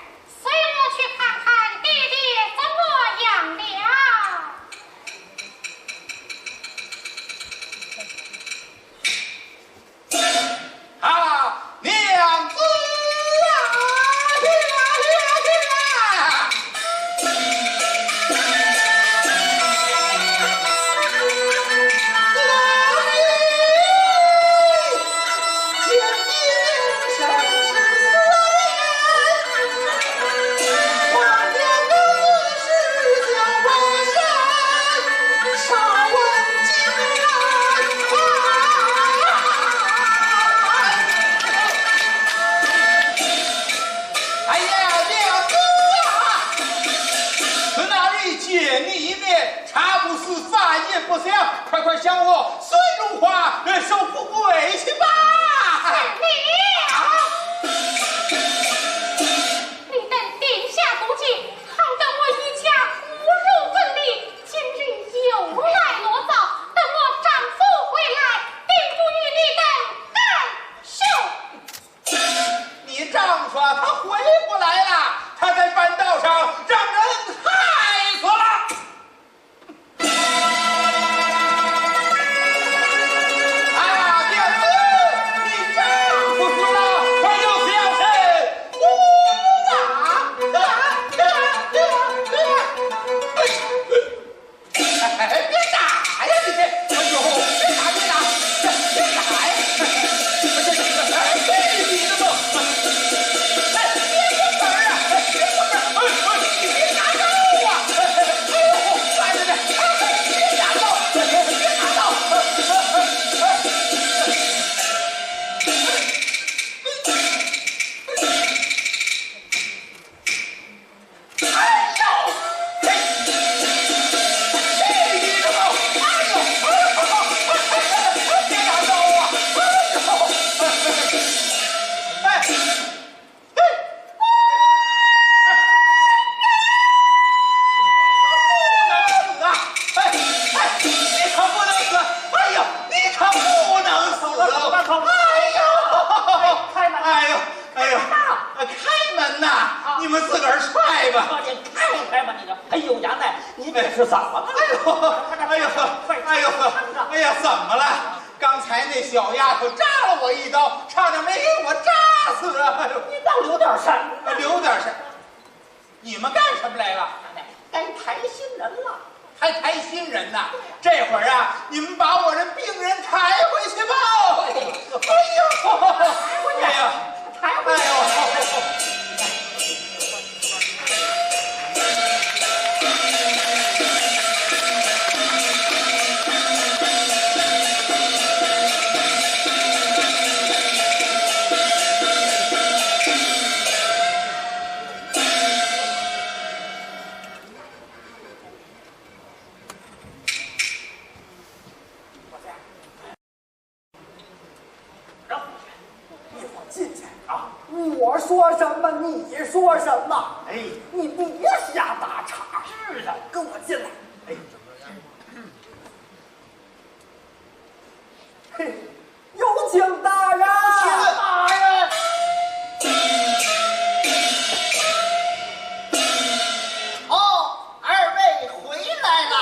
随我去看看爹爹怎么样了。啊，娘子不想，快向我孙如花受富贵去吧！你等定下毒计，好得我一家无肉分离。今日又来罗灶，等我丈夫回来，定不与你等干休。你丈夫他回不来了，他在半道上让人害死了。好。开门！哎呦，开门呐！你们自个儿踹吧。快点开吧，你这！哎呦，杨奶，你这是怎么了？哎呀，怎么了？刚才那小丫头扎了我一刀，差点没给我扎死啊！哎呦，你倒留点神，留点神。你们干什么来了？该抬新人了。还抬新人呢？这会儿啊，你们把我这病人抬回去吧！抬回去！我说什么你说什么？哎，你别瞎打岔。是的，跟我进来。哎，嘿，有请大人。大人。哦，二位回来了。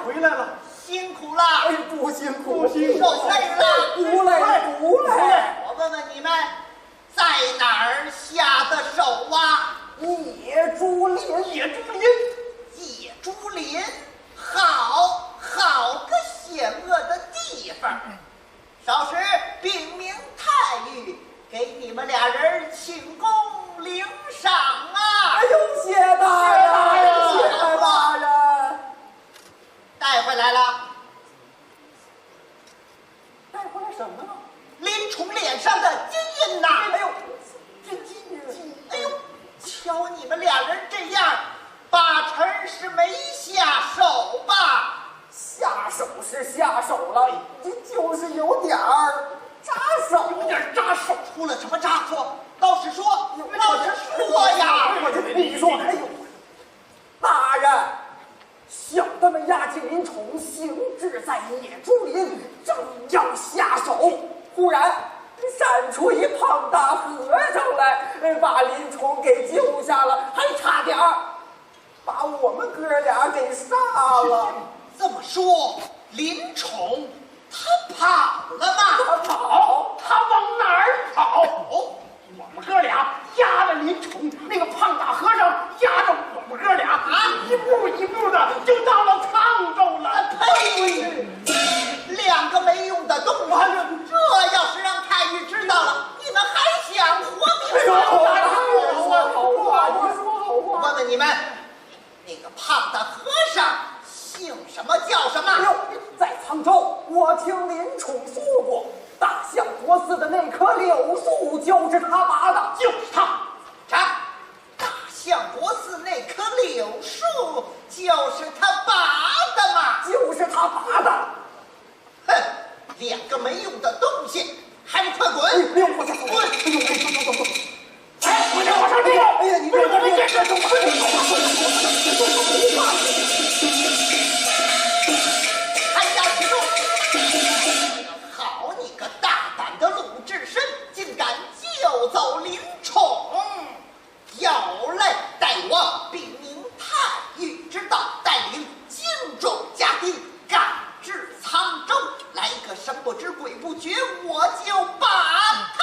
回来了。辛苦了。哎，不辛苦，受累了。不累。我问问你们，在哪儿下的手啊？野猪林。野猪林，好个险恶的地方。少时禀明太尉，给你们俩人请功领赏啊！哎呦，谢大人，谢大人。带回来了。带回来什么了？林冲脸上的金印呐！哎呦，这金！哎呦，瞧你们俩人这样，八成是没下手吧？下手是下手了，这就是有点儿扎手。出了什么差错？倒是说呀！你说，哎呦，大人，小的们押解林冲行至在野猪林，正要下手，忽然闪出一胖大和尚来，把林冲给救下了，还差点儿把我们哥俩给杀了。这么说，林冲他跑了吗？他往哪儿跑？我们哥俩压着林冲，那个胖大和尚压着我们哥俩一步一步的就到了沧州了。呸！两个没用的东西，这要是让太尉知道了，你们还想活命吗？你说好话。问问你们，那个胖大和尚姓什么叫什么？在沧州，我听林冲说过，大相国寺的那棵柳树就是他拔的，就是他。查，大相国寺那棵柳树就是他拔的嘛？就是他拔的。哼，两个没用的东西，还不快滚！我这滚！哎，我上这个！哎呀，你这看下其中，好你个大胆的鲁智深，竟敢救走林冲！要来带我禀明太尉知道，带领精壮家丁赶至沧州，来个神不知鬼不觉，我就把他。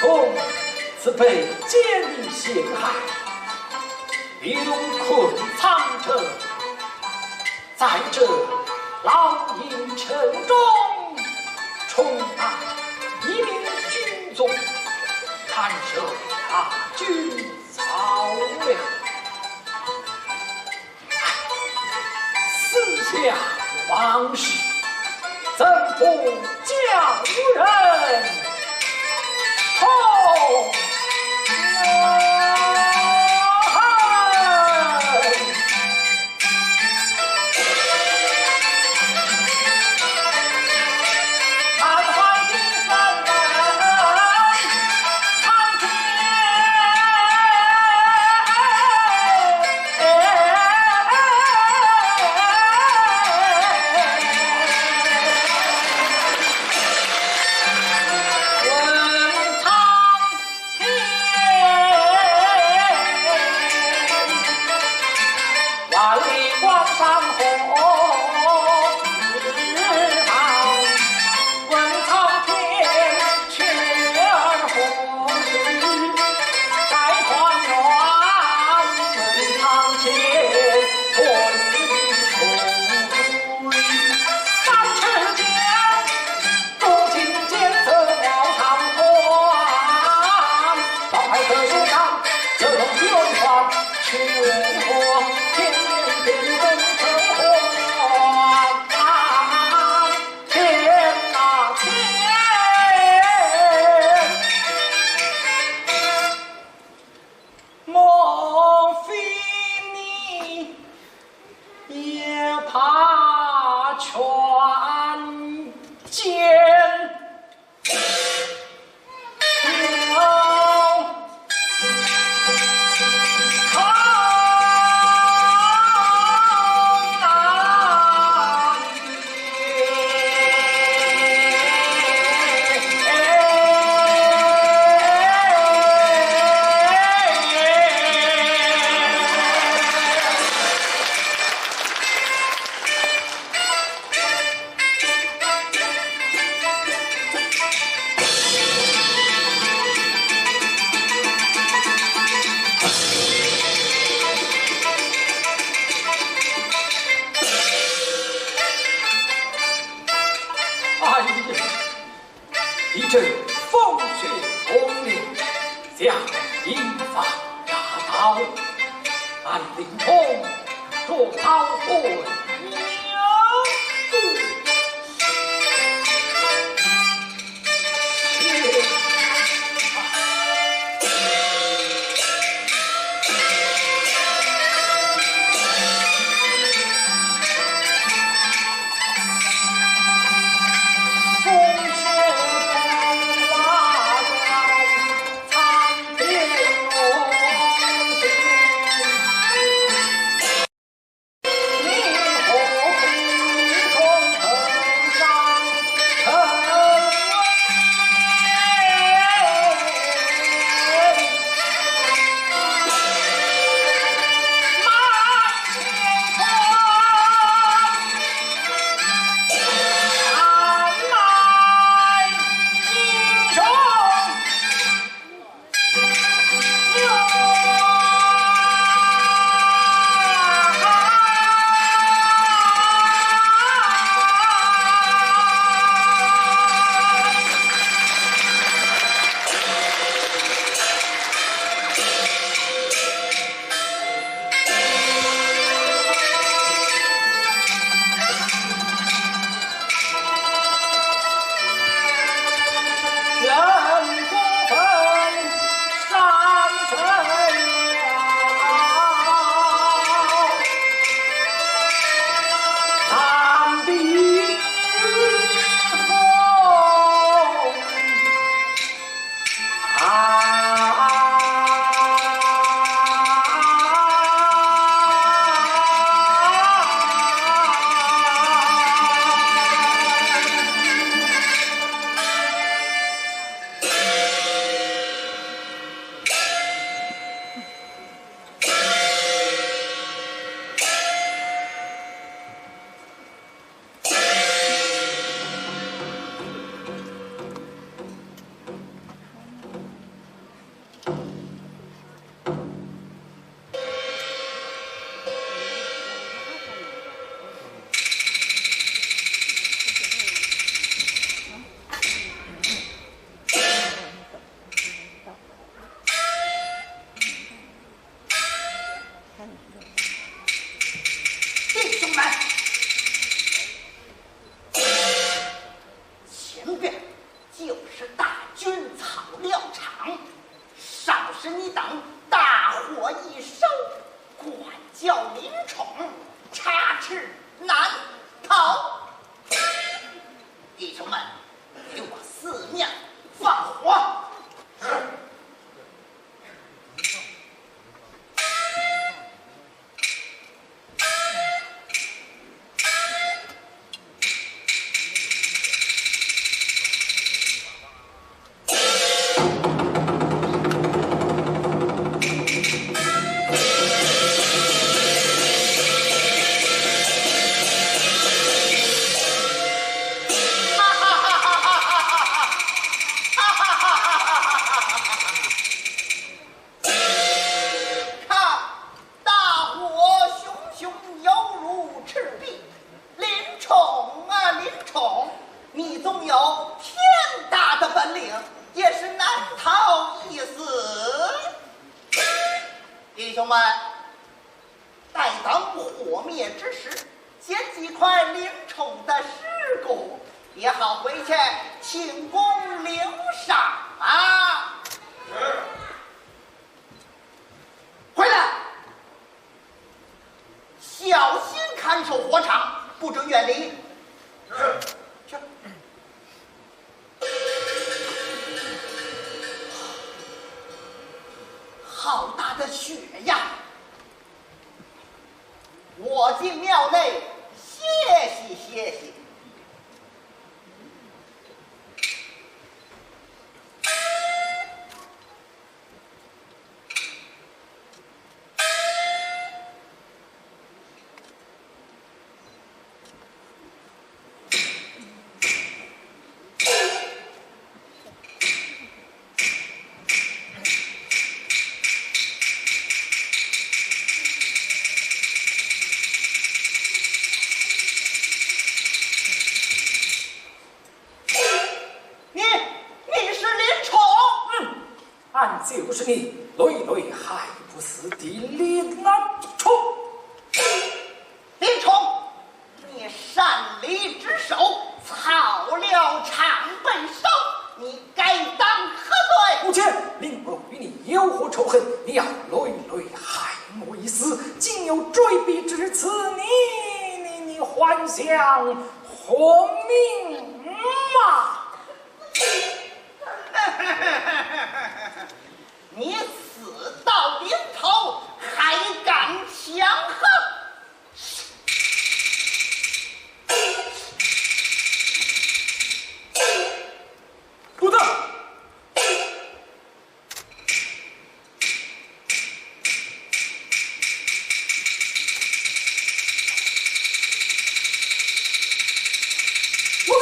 从此被奸佞陷害，流困苍城，在这牢营城中，充当一名军卒，看守大军操粮。四下往事，怎不叫人痛？一阵风雪红烈，将引发大刀，安陵冲若遭混娘子。你了场，少使你等大祸一手，管教林冲插翅难逃。弟兄们，给我四面放火！弟兄们，待等火灭之时，捡几块林冲的尸骨，也好回去庆功领赏啊！是。回来，小心看守火场，不准远离。是。去。好大的雪呀！我进庙内歇息歇息。就是你累累还不死的林南冲。林冲，你擅离职守，草料常被收，你该当何罪？目前林某与你有何仇恨？你要累累害我一死，竟有追逼至此，你还想活命吗？你死到临头还敢强横？不得！不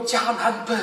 家难奔，